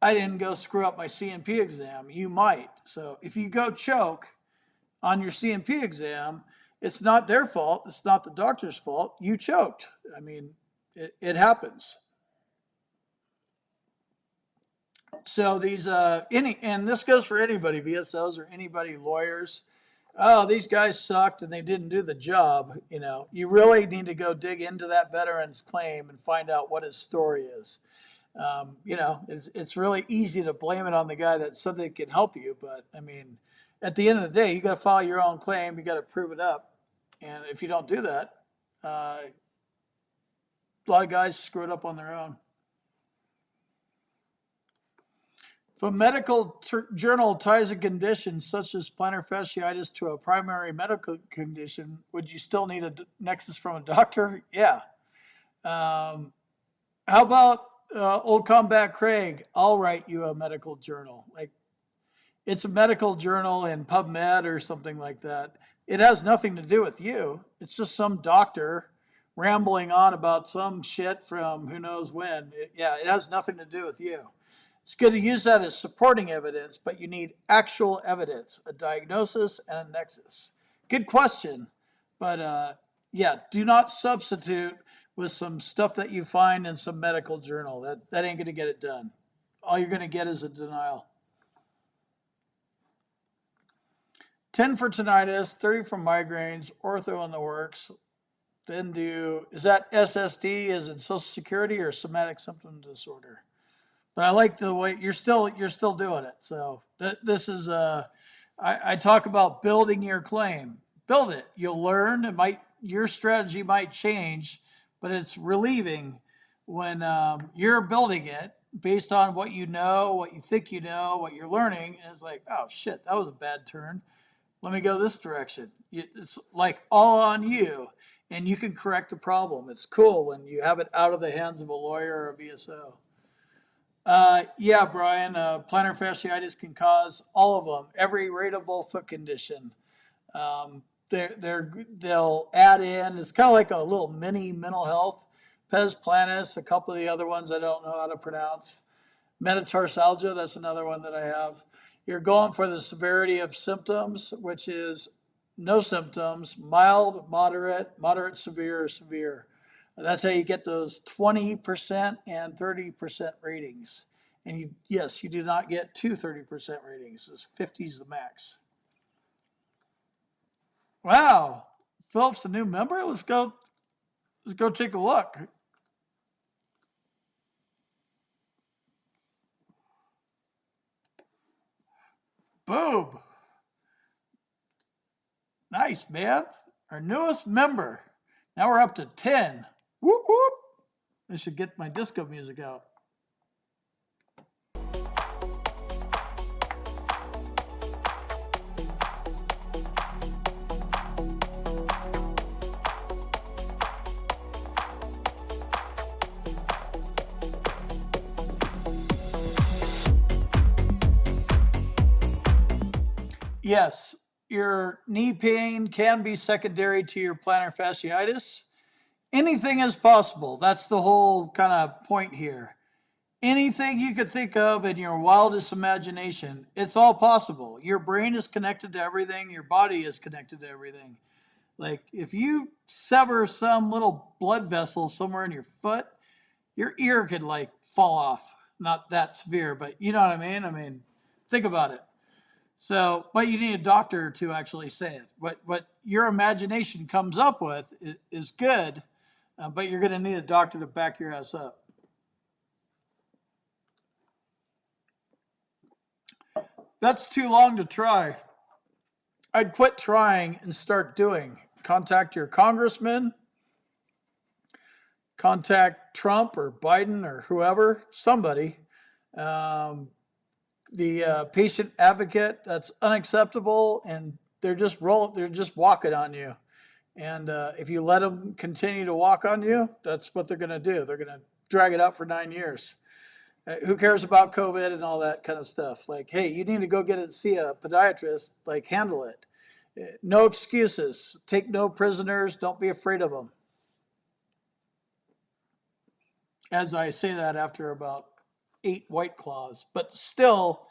I didn't go screw up my CNP exam. You might. So if you go choke on your CNP exam, it's not their fault. It's not the doctor's fault. You choked. I mean, it happens. So these and this goes for anybody, VSOs or anybody, lawyers. Oh, these guys sucked and they didn't do the job. You really need to go dig into that veteran's claim and find out what his story is. It's really easy to blame it on the guy that said they can help you, but I mean, at the end of the day, you got to file your own claim. You got to prove it up, and if you don't do that, a lot of guys screw it up on their own. If a medical journal ties a condition such as plantar fasciitis to a primary medical condition, would you still need a nexus from a doctor? Yeah. How about Old Combat Craig? I'll write you a medical journal. Like, it's a medical journal in PubMed or something like that. It has nothing to do with you. It's just some doctor rambling on about some shit from who knows when. It has nothing to do with you. It's good to use that as supporting evidence, but you need actual evidence, a diagnosis and a nexus. Good question, but do not substitute with some stuff that you find in some medical journal. That ain't going to get it done. All you're going to get is a denial. 10 for tinnitus, 30 for migraines, ortho in the works. Then is that SSD, is it Social Security or somatic symptom disorder? But I like the way you're still doing it. So this is I talk about building your claim. Build it. You'll learn. Your strategy might change, but it's relieving when you're building it based on what you know, what you think you know, what you're learning, and it's like, oh shit, that was a bad turn. Let me go this direction. It's like all on you, and you can correct the problem. It's cool when you have it out of the hands of a lawyer or a VSO. Yeah, Brian, plantar fasciitis can cause all of them, every rateable foot condition. They'll add in, it's kind of like a little mini mental health. Pes planus, a couple of the other ones I don't know how to pronounce. Metatarsalgia, that's another one that I have. You're going for the severity of symptoms, which is no symptoms, mild, moderate, severe, or severe. That's how you get those 20% and 30% ratings. And you do not get two 30% ratings. This 50 is the max. Wow, Philip's a new member. Let's go take a look. Boom. Nice, man. Our newest member. Now we're up to 10. Whoop, whoop. I should get my disco music out. Yes, your knee pain can be secondary to your plantar fasciitis. Anything is possible. That's the whole kind of point here. Anything you could think of in your wildest imagination, it's all possible. Your brain is connected to everything, your body is connected to everything. Like if you sever some little blood vessel somewhere in your foot, your ear could like fall off. Not that severe, but you know what I mean? I mean, think about it. So, but you need a doctor to actually say it. What your imagination comes up with is good, but you're going to need a doctor to back your ass up. That's too long to try. I'd quit trying and start doing. Contact your congressman, contact Trump or Biden or whoever, somebody. Um, the patient advocate, that's unacceptable, and they're just walking on you. And if you let them continue to walk on you, that's what they're going to do. They're going to drag it out for 9 years. Who cares about COVID and all that kind of stuff? Like, hey, you need to go see a podiatrist. Like, handle it. No excuses. Take no prisoners. Don't be afraid of them. As I say that after about 8 White Claws, but still,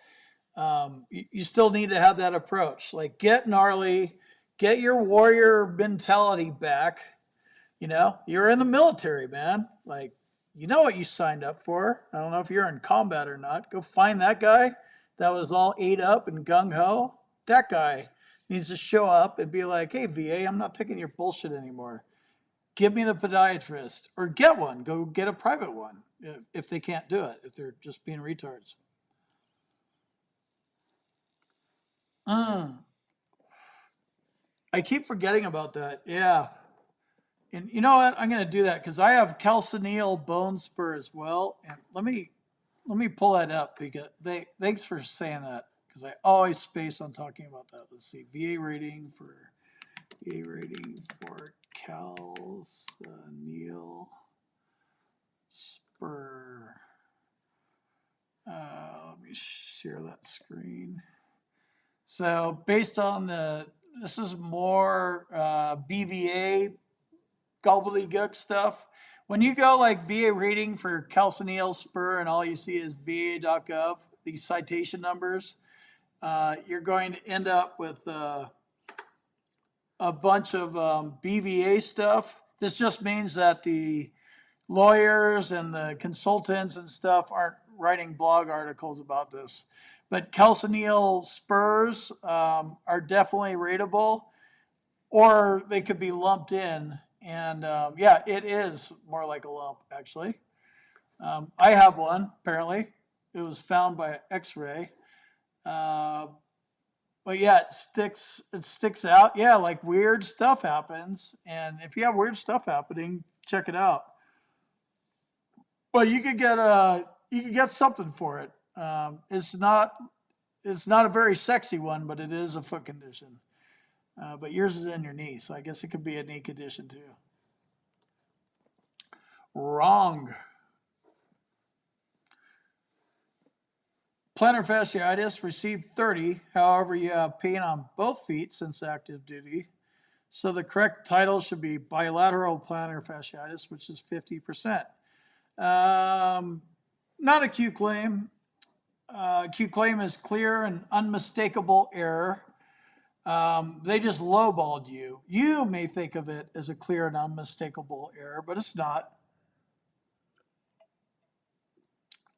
you still need to have that approach. Like, get gnarly, get your warrior mentality back. You know, you're in the military, man. Like, you know what you signed up for. I don't know if you're in combat or not. Go find that guy that was all ate up and gung ho. That guy needs to show up and be like, hey, VA, I'm not taking your bullshit anymore. Give me the podiatrist or get one. Go get a private one if they can't do it, if they're just being retards. I keep forgetting about that. Yeah. And you know what? I'm going to do that because I have calcaneal bone spur as well. And let me pull that up because thanks for saying that because I always space on talking about that. Let's see, VA rating for calcaneal spur. Let me share that screen. So based on this is more BVA gobbledygook stuff. When you go like VA rating for calcaneal spur and all you see is va.gov, these citation numbers, you're going to end up with a bunch of BVA stuff. This just means that the lawyers and the consultants and stuff aren't writing blog articles about this. But calcaneal spurs are definitely rateable, or they could be lumped in. And yeah, it is more like a lump, actually. I have one, apparently. It was found by X-ray. But yeah, it sticks out. Yeah, like weird stuff happens. And if you have weird stuff happening, check it out. But you could get something for it. It's not a very sexy one, but it is a foot condition. But yours is in your knee, so I guess it could be a knee condition too. Wrong. Plantar fasciitis, received 30. However, you have pain on both feet since active duty. So the correct title should be bilateral plantar fasciitis, which is 50%. Not a Q claim. Q claim is clear and unmistakable error. They just lowballed you. You may think of it as a clear and unmistakable error, but it's not.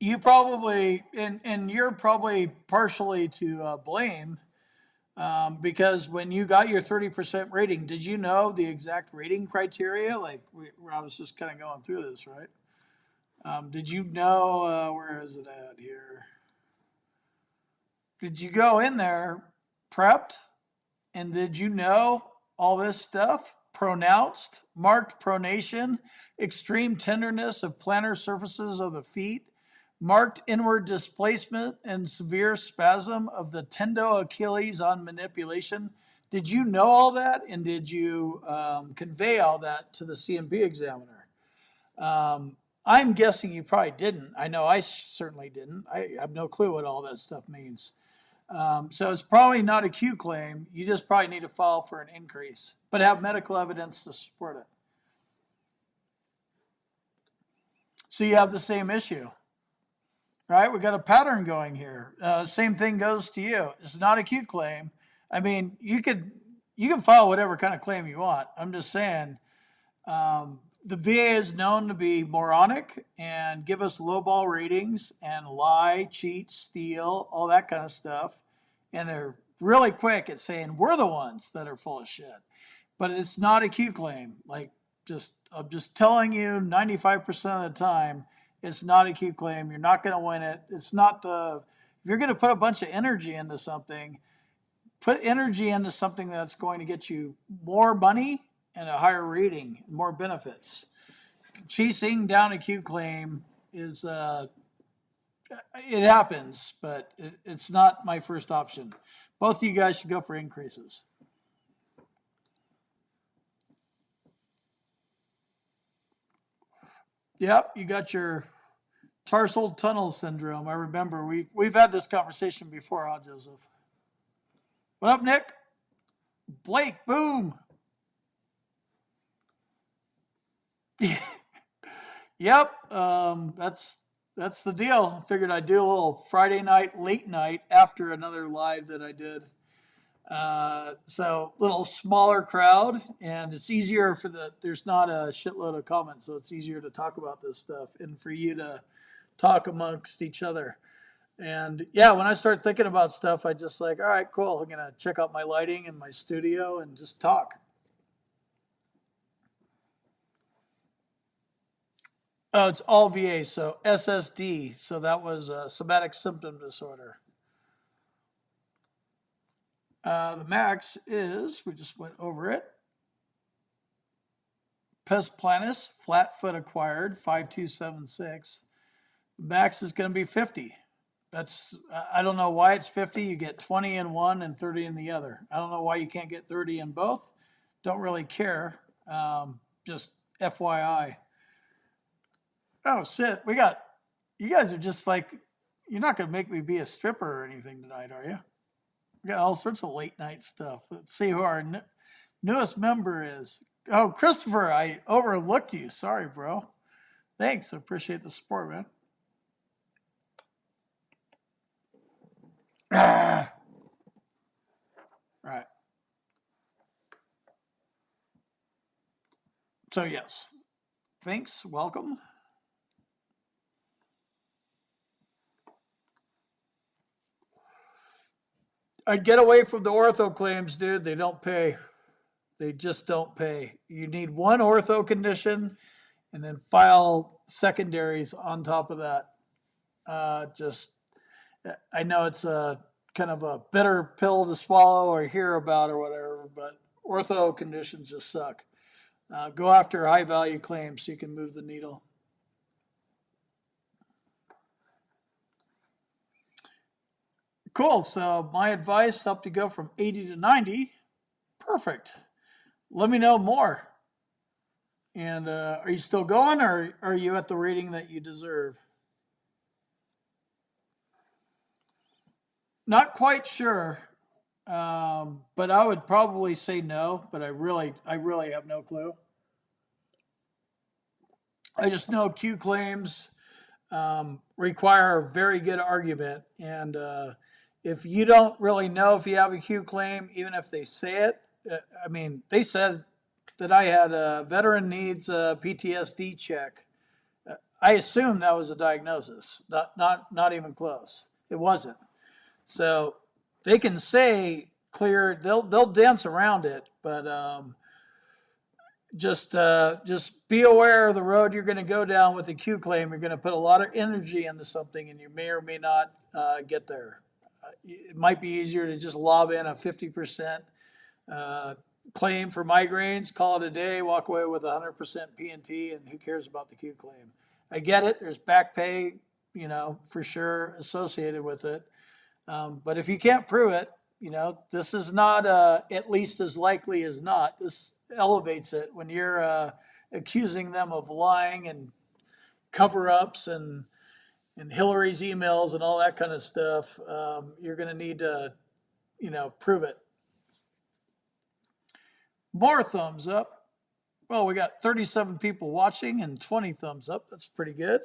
You probably, and you're probably partially to blame because when you got your 30% rating, did you know the exact rating criteria? Like, I was just kind of going through this, right? Did you know, where is it at here? Did you go in there prepped? And did you know all this stuff? Pronounced, marked pronation, extreme tenderness of plantar surfaces of the feet, marked inward displacement, and severe spasm of the tendo Achilles on manipulation. Did you know all that? And did you convey all that to the CMP examiner? I'm guessing you probably didn't. I know I certainly didn't. I have no clue what all that stuff means. So it's probably not a Q claim. You just probably need to file for an increase, but have medical evidence to support it. So you have the same issue, right? We got a pattern going here. Same thing goes to you. It's not a Q claim. I mean, you can file whatever kind of claim you want. I'm just saying, the VA is known to be moronic and give us lowball ratings and lie, cheat, steal, all that kind of stuff. And they're really quick at saying we're the ones that are full of shit. But it's not a Q claim. Like, I'm just telling you 95% of the time, it's not a Q claim. You're not going to win it. It's not if you're going to put a bunch of energy into something, put energy into something that's going to get you more money and a higher rating, more benefits. Chasing down a Q claim is, it happens, but it's not my first option. Both of you guys should go for increases. Yep, you got your tarsal tunnel syndrome. I remember we've had this conversation before, huh, Joseph? What up, Nick? Blake, boom. Yep, that's the deal. I figured I'd do a little Friday night, late night after another live that I did. So little smaller crowd, and it's easier there's not a shitload of comments, so it's easier to talk about this stuff and for you to talk amongst each other. And yeah, when I start thinking about stuff, I just like, all right, cool. I'm gonna check out my lighting in my studio and just talk. Oh, it's all VA, so SSD. So that was a somatic symptom disorder. The max is, we just went over it. Pes planus, flat foot acquired, 5276. The max is going to be 50. I don't know why it's 50. You get 20 in one and 30 in the other. I don't know why you can't get 30 in both. Don't really care. Just FYI. Oh, shit. You guys are just like, you're not going to make me be a stripper or anything tonight, are you? We got all sorts of late night stuff. Let's see who our newest member is. Oh, Christopher, I overlooked you. Sorry, bro. Thanks. I appreciate the support, man. Ah. Right. So, yes. Thanks. Welcome. I'd get away from the ortho claims, dude. They don't pay. They just don't pay. You need one ortho condition and then file secondaries on top of that. I know it's a kind of a bitter pill to swallow or hear about or whatever, but ortho conditions just suck. Go after high value claims so you can move the needle. Cool. So my advice helped you go from 80 to 90. Perfect. Let me know more. And are you still going, or are you at the rating that you deserve? Not quite sure, but I would probably say no. But I really have no clue. I just know Q claims require a very good argument, and if you don't really know if you have a Q claim, even if they say it, I mean, they said that I had a veteran needs a PTSD check. I assumed that was a diagnosis. Not even close. It wasn't. So they can say clear. They'll dance around it, but just be aware of the road you're going to go down with the Q claim. You're going to put a lot of energy into something, and you may or may not get there. it might be easier to just lob in a 50% claim for migraines, call it a day, walk away with 100% P&T, and who cares about the Q claim? I get it. There's back pay, for sure associated with it. But if you can't prove it, this is not at least as likely as not. This elevates it when you're accusing them of lying and cover-ups and Hillary's emails and all that kind of stuff. You're going to need to, prove it. More thumbs up. Well, we got 37 people watching and 20 thumbs up. That's pretty good.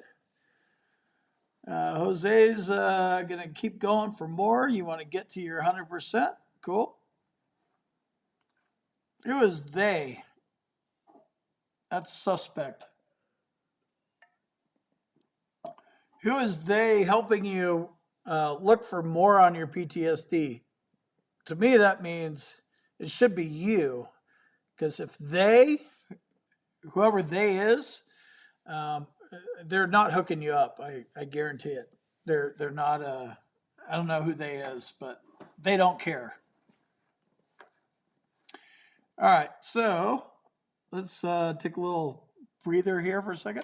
Jose's going to keep going for more. You want to get to your 100%. Cool. Who is they? That's suspect. Who is they helping you look for more on your PTSD? To me, that means it should be you. Because if they, whoever they is, they're not hooking you up. I guarantee it. They're not. I don't know who they is, but they don't care. All right, so let's take a little breather here for a second.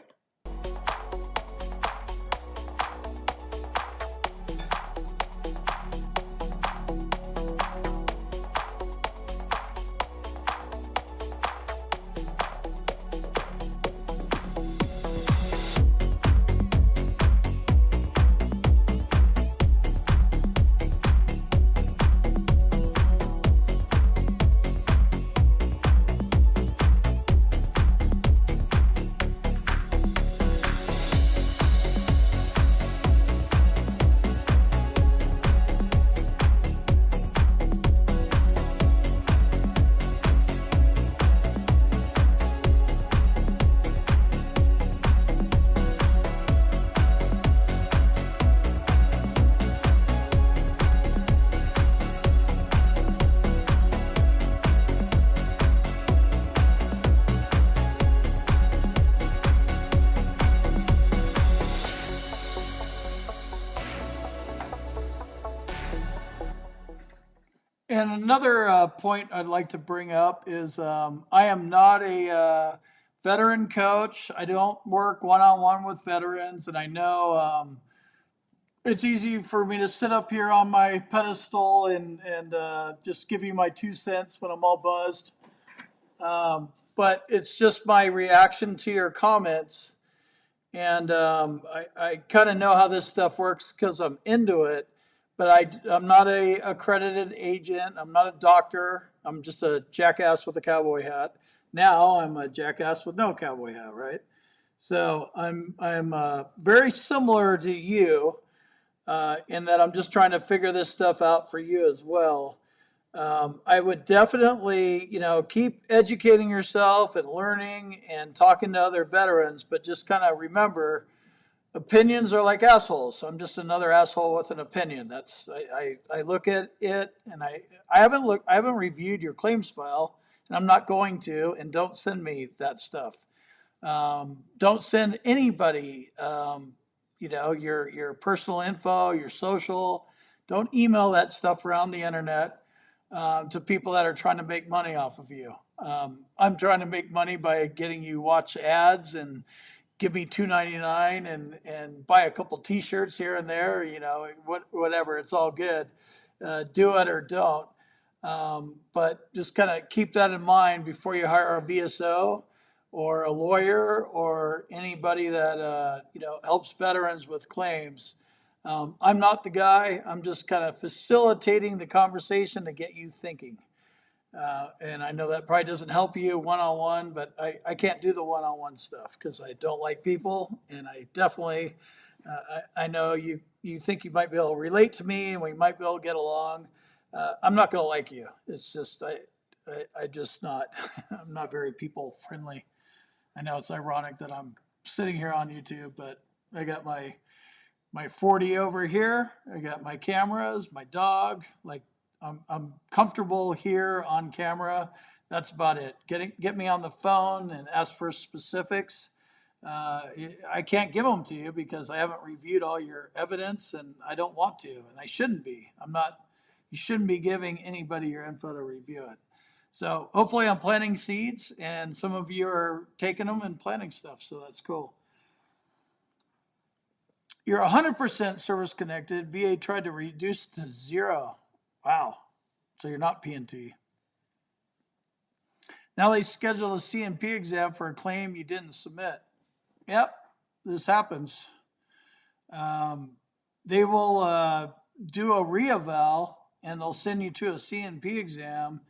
And another point I'd like to bring up is I am not a veteran coach. I don't work one-on-one with veterans, and I know it's easy for me to sit up here on my pedestal and just give you my 2 cents when I'm all buzzed. But it's just my reaction to your comments. And I kind of know how this stuff works because I'm into it. But I'm not a accredited agent. I'm not a doctor. I'm just a jackass with a cowboy hat. Now I'm a jackass with no cowboy hat, right? So I'm very similar to you in that I'm just trying to figure this stuff out for you as well. I would definitely, keep educating yourself and learning and talking to other veterans, but just kind of remember, opinions are like assholes. I'm just another asshole with an opinion. I look at it and I haven't reviewed your claims file, and I'm not going to, and don't send me that stuff. Don't send anybody, your personal info, your social. Don't email that stuff around the internet to people that are trying to make money off of you. I'm trying to make money by getting you watch ads and give me $2.99 and buy a couple T-shirts here and there. Whatever. It's all good. Do it or don't. But just kind of keep that in mind before you hire a VSO or a lawyer or anybody that helps veterans with claims. I'm not the guy. I'm just kind of facilitating the conversation to get you thinking. And I know that probably doesn't help you one-on-one, but I can't do the one-on-one stuff because I don't like people, and I definitely, I know you think you might be able to relate to me and we might be able to get along. I'm not going to like you. It's just, I just not, I'm not very people friendly. I know it's ironic that I'm sitting here on YouTube, but I got my 40 over here. I got my cameras, my dog, like I'm comfortable here on camera. That's about it. Get me on the phone and ask for specifics. I can't give them to you because I haven't reviewed all your evidence, and I don't want to, and I shouldn't be. I'm not. You shouldn't be giving anybody your info to review it. So hopefully, I'm planting seeds, and some of you are taking them and planting stuff. So that's cool. You're 100% service connected. VA tried to reduce to 0. Wow. So you're not PNT. Now they schedule a CNP exam for a claim you didn't submit. Yep, this happens. They will do a reeval and they'll send you to a CNP exam,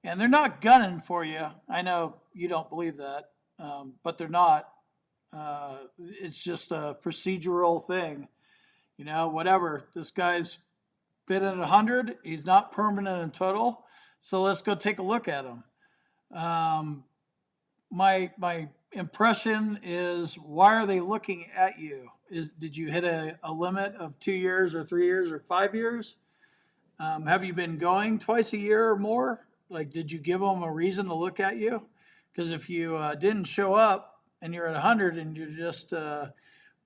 and they're not gunning for you. I know you don't believe that, but they're not. It's just a procedural thing. Whatever. This guy's been at 100. He's not permanent in total. So let's go take a look at him. My impression is, why are they looking at you? Did you hit a limit of 2 years or 3 years or 5 years? Have you been going twice a year or more? Like, did you give them a reason to look at you? Because if you didn't show up and you're at 100 and you're just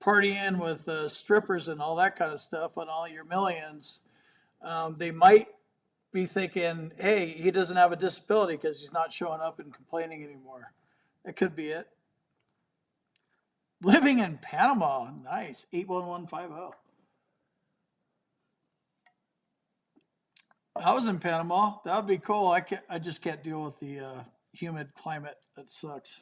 partying with strippers and all that kind of stuff on all your millions, they might be thinking, hey, he doesn't have a disability because he's not showing up and complaining anymore. That could be it. Living in Panama, nice, 81150. I was in Panama. That would be cool. I just can't deal with the humid climate. That sucks.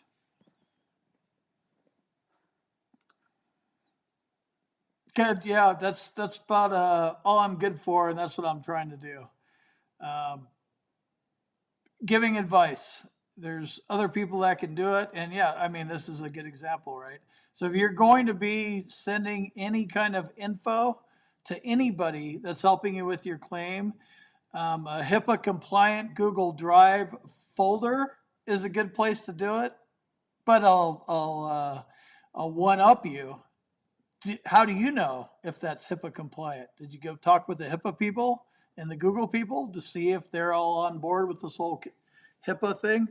Good. Yeah, that's about all I'm good for, and that's what I'm trying to do. Um, Giving advice. There's other people that can do it, and yeah, I mean, this is a good example, right? So if you're going to be sending any kind of info to anybody that's helping you with your claim, a HIPAA compliant Google Drive folder is a good place to do it. But I'll one up you. How do you know if that's HIPAA compliant? Did you go talk with the HIPAA people and the Google people to see if they're all on board with this whole HIPAA thing?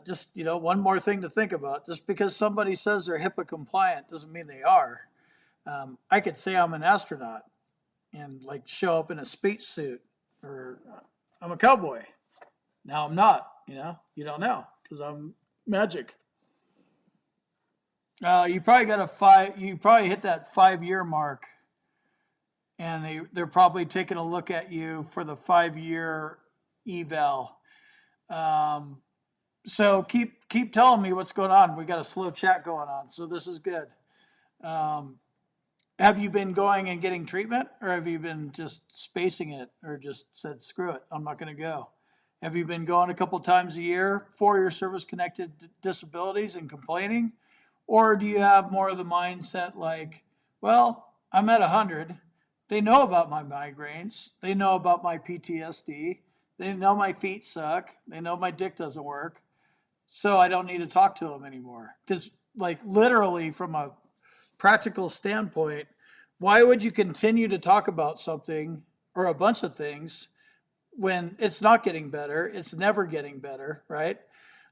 Just, one more thing to think about. Just because somebody says they're HIPAA compliant doesn't mean they are. I could say I'm an astronaut and like show up in a space suit, or I'm a cowboy. Now I'm not. You don't know because I'm magic. You probably got a five. You probably hit that 5 year mark, and they're probably taking a look at you for the 5 year eval. Um, so keep telling me what's going on. We got a slow chat going on, so this is good. Um, have you been going and getting treatment, or have you been just spacing it, or just said screw it, I'm not going to go? Have you been going a couple times a year for your service-connected disabilities and complaining? Or do you have more of the mindset like, well, I'm at 100. They know about my migraines. They know about my PTSD. They know my feet suck. They know my dick doesn't work. So I don't need to talk to them anymore. Because, like, literally, from a practical standpoint, why would you continue to talk about something or a bunch of things when it's not getting better? It's never getting better, right?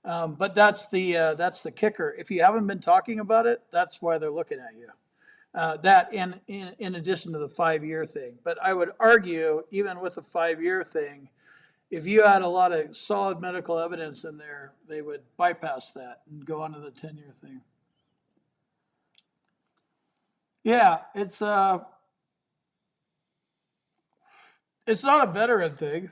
But that's the kicker. If you haven't been talking about it, that's why they're looking at you. That in addition to the 5 year thing. But I would argue, even with the 5 year thing, if you had a lot of solid medical evidence in there, they would bypass that and go on to the 10 year thing. Yeah, it's not a veteran thing.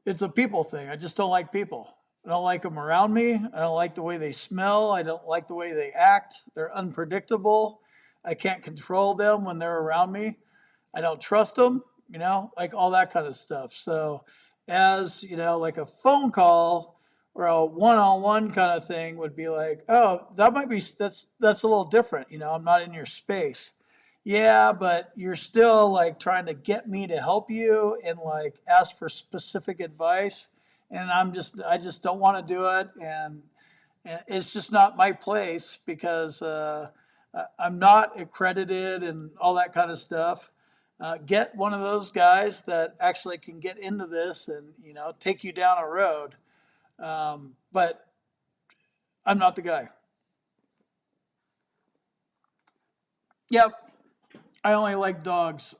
It's a people thing. I just don't like people. I don't like them around me. I don't like the way they smell. I don't like the way they act. They're unpredictable. I can't control them when they're around me. I don't trust them, like all that kind of stuff. So, as like a phone call or a one-on-one kind of thing would be like, oh, that's a little different. I'm not in your space. Yeah, but you're still like trying to get me to help you and like ask for specific advice, and I just don't want to do it, and it's just not my place because I'm not accredited and all that kind of stuff. Get one of those guys that actually can get into this and take you down a road. But I'm not the guy. Yep, I only like dogs.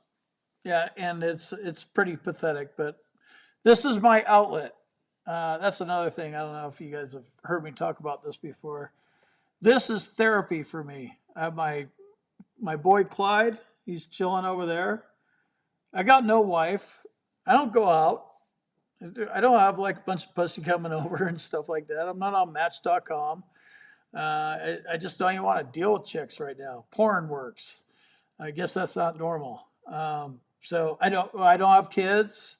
Yeah, and it's pretty pathetic, but this is my outlet. That's another thing. I don't know if you guys have heard me talk about this before. This is therapy for me. I have my boy Clyde. He's chilling over there. I got no wife. I don't go out. I don't have like a bunch of pussy coming over and stuff like that. I'm not on Match.com. I just don't even want to deal with chicks right now. Porn works. I guess that's not normal. So I don't have kids.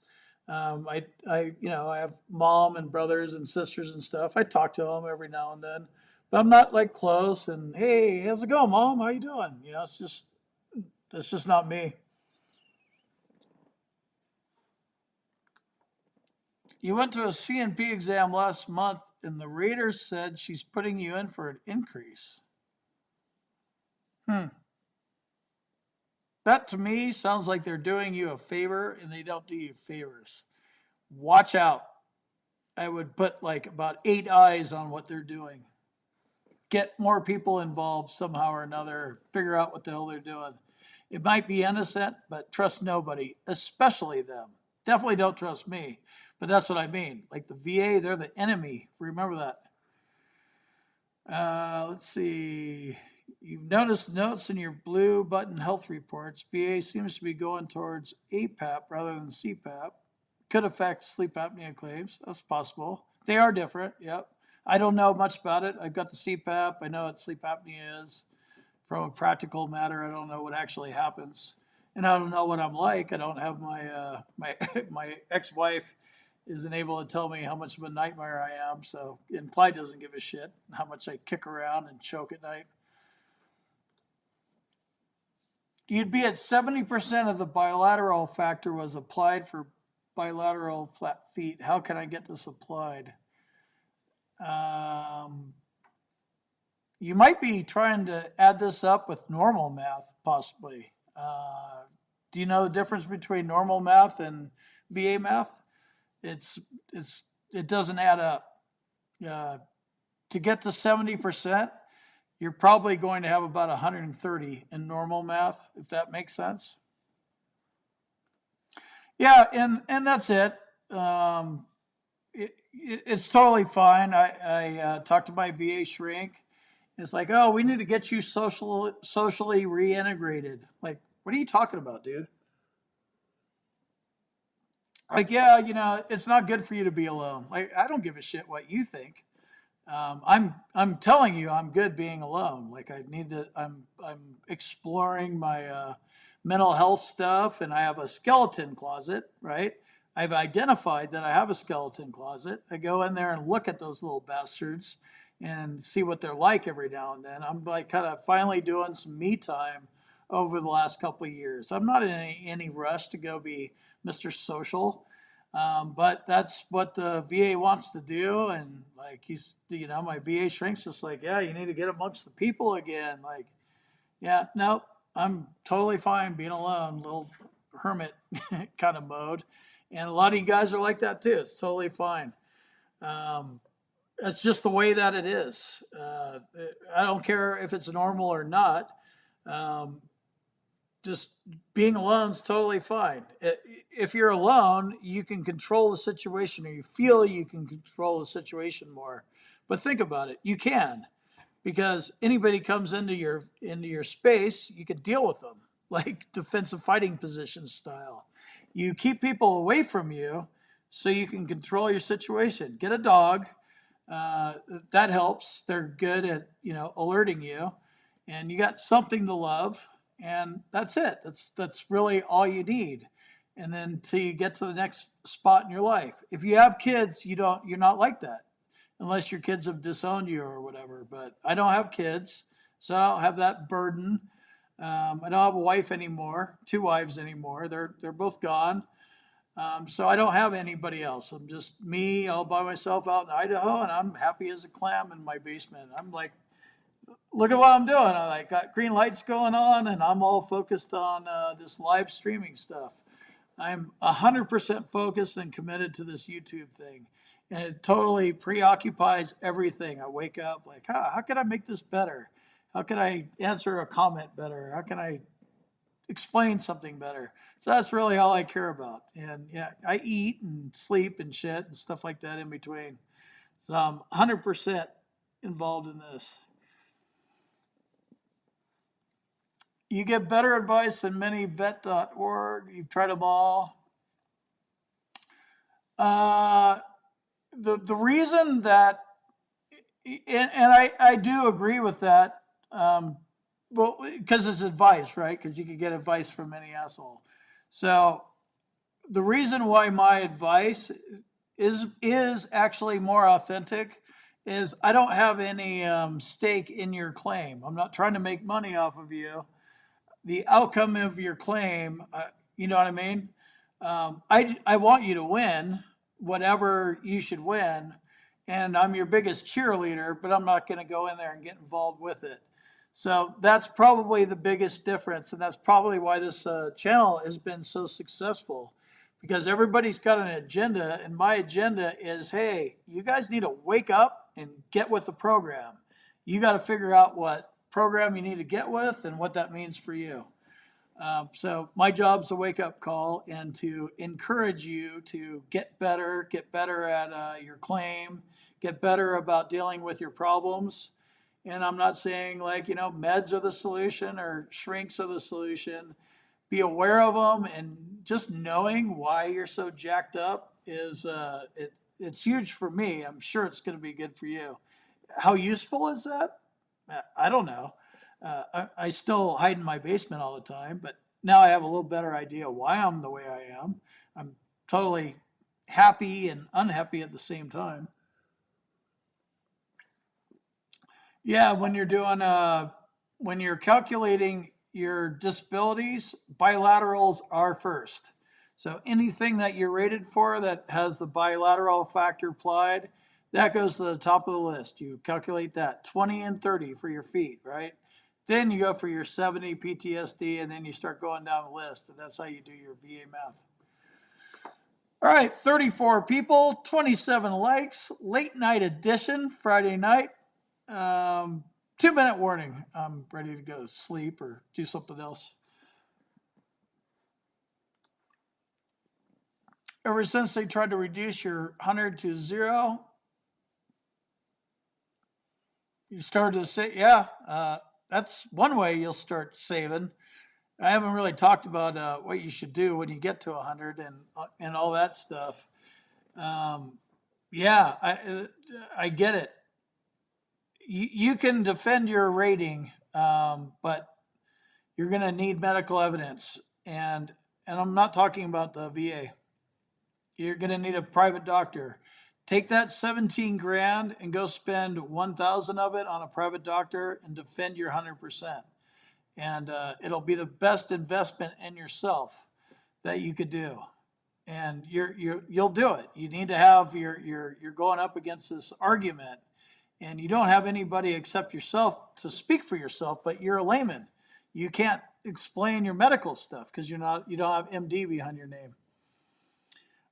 I have mom and brothers and sisters and stuff. I talk to them every now and then, but I'm not like close. And hey, how's it going, mom? How you doing? It's just not me. You went to a CNP exam last month, and the rater said she's putting you in for an increase. Hmm. That to me sounds like they're doing you a favor, and they don't do you favors. Watch out. I would put like about 8 eyes on what they're doing. Get more people involved somehow or another. Figure out what the hell they're doing. It might be innocent, but trust nobody, especially them. Definitely don't trust me. But that's what I mean. Like the VA, they're the enemy. Remember that. Let's see. You've noticed notes in your blue button health reports. VA seems to be going towards APAP rather than CPAP. Could affect sleep apnea claims. That's possible. They are different. Yep. I don't know much about it. I've got the CPAP. I know what sleep apnea is. From a practical matter, I don't know what actually happens, and I don't know what I'm like. I don't have my my ex-wife isn't able to tell me how much of a nightmare I am. So, and Clyde doesn't give a shit how much I kick around and choke at night. You'd be at 70% of the bilateral factor was applied for bilateral flat feet. How can I get this applied? Um, you might be trying to add this up with normal math, possibly. Do you know the difference between normal math and VA math? It's it doesn't add up. Uh, to get to 70%, you're probably going to have about 130 in normal math, if that makes sense. Yeah, and that's it. Um, it's totally fine. I talked to my VA shrink. It's like, oh, we need to get you socially reintegrated. Like, what are you talking about, dude? Like, yeah, it's not good for you to be alone. Like, I don't give a shit what you think. I'm telling you, I'm good being alone. Like, I'm exploring my mental health stuff, and I have a skeleton closet, right? I've identified that I have a skeleton closet. I go in there and look at those little bastards and see what they're like every now and then. I'm like kind of finally doing some me time over the last couple of years. I'm not in any rush to go be Mr. Social. But that's what the VA wants to do. And like my VA shrink's just like, yeah, you need to get amongst the people again. Like, yeah, nope, I'm totally fine being alone, little hermit kind of mode. And a lot of you guys are like that too. It's totally fine. Um, that's just the way that it is. I don't care if it's normal or not. Um, just being alone is totally fine. If you're alone, you can control the situation, or you feel you can control the situation more. But think about it, you can, because anybody comes into your space, you can deal with them like defensive fighting position style. You keep people away from you so you can control your situation. Get a dog. Uh, that helps. They're good at alerting you, and you got something to love, and that's it. That's really all you need. And then till you get to the next spot in your life. If you have kids, you're not like that, unless your kids have disowned you or whatever. But I don't have kids, so I don't have that burden. I don't have a wife anymore, two wives anymore. They're both gone. So I don't have anybody else. I'm just me all by myself out in Idaho, and I'm happy as a clam in my basement. I'm like, look at what I'm doing. I like got green lights going on, and I'm all focused on this live streaming stuff. I'm 100% focused and committed to this YouTube thing, and it totally preoccupies everything. I wake up like, how can I make this better? How can I answer a comment better? How can I explain something better? So that's really all I care about. And yeah, I eat and sleep and shit and stuff like that in between. So I'm 100% involved in this. You get better advice than many vet.org. You've tried them all. Uh, the reason that, and I do agree with that, well, because it's advice, right? Because you could get advice from any asshole. So the reason why my advice is actually more authentic is I don't have any stake in your claim. I'm not trying to make money off of you. The outcome of your claim, you know what I mean? I want you to win whatever you should win, and I'm your biggest cheerleader, but I'm not going to go in there and get involved with it. So that's probably the biggest difference, and that's probably why this channel has been so successful, because everybody's got an agenda, and my agenda is, hey, you guys need to wake up and get with the program. You got to figure out what program you need to get with and what that means for you. So my job's a wake-up call and to encourage you to get better at your claim, get better about dealing with your problems. And I'm not saying like, meds are the solution or shrinks are the solution. Be aware of them, and just knowing why you're so jacked up is it's huge for me. I'm sure it's going to be good for you. How useful is that? I don't know. I still hide in my basement all the time, but now I have a little better idea why I'm the way I am. I'm totally happy and unhappy at the same time. Yeah, when you're calculating your disabilities, bilaterals are first. So anything that you're rated for that has the bilateral factor applied, that goes to the top of the list. You calculate that 20 and 30 for your feet, right? Then you go for your 70 PTSD, and then you start going down the list, and that's how you do your VA math. All right, 34 people, 27 likes, late night edition, Friday night. 2-minute warning. I'm ready to go to sleep or do something else. Ever since they tried to reduce your 100 to 0, you started to say, that's one way you'll start saving. I haven't really talked about what you should do when you get to 100 and all that stuff. I get it. You can defend your rating, but you're going to need medical evidence, and I'm not talking about the VA. You're going to need a private doctor. Take that 17 grand and go spend 1,000 of it on a private doctor and defend your 100%. And it'll be the best investment in yourself that you could do. And you'll do it. You need to have you're going up against this argument, and you don't have anybody except yourself to speak for yourself, but you're a layman. You can't explain your medical stuff because you don't have MD behind your name.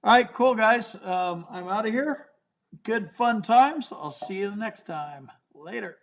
All right, cool guys. I'm out of here. Good fun times. I'll see you the next time. Later.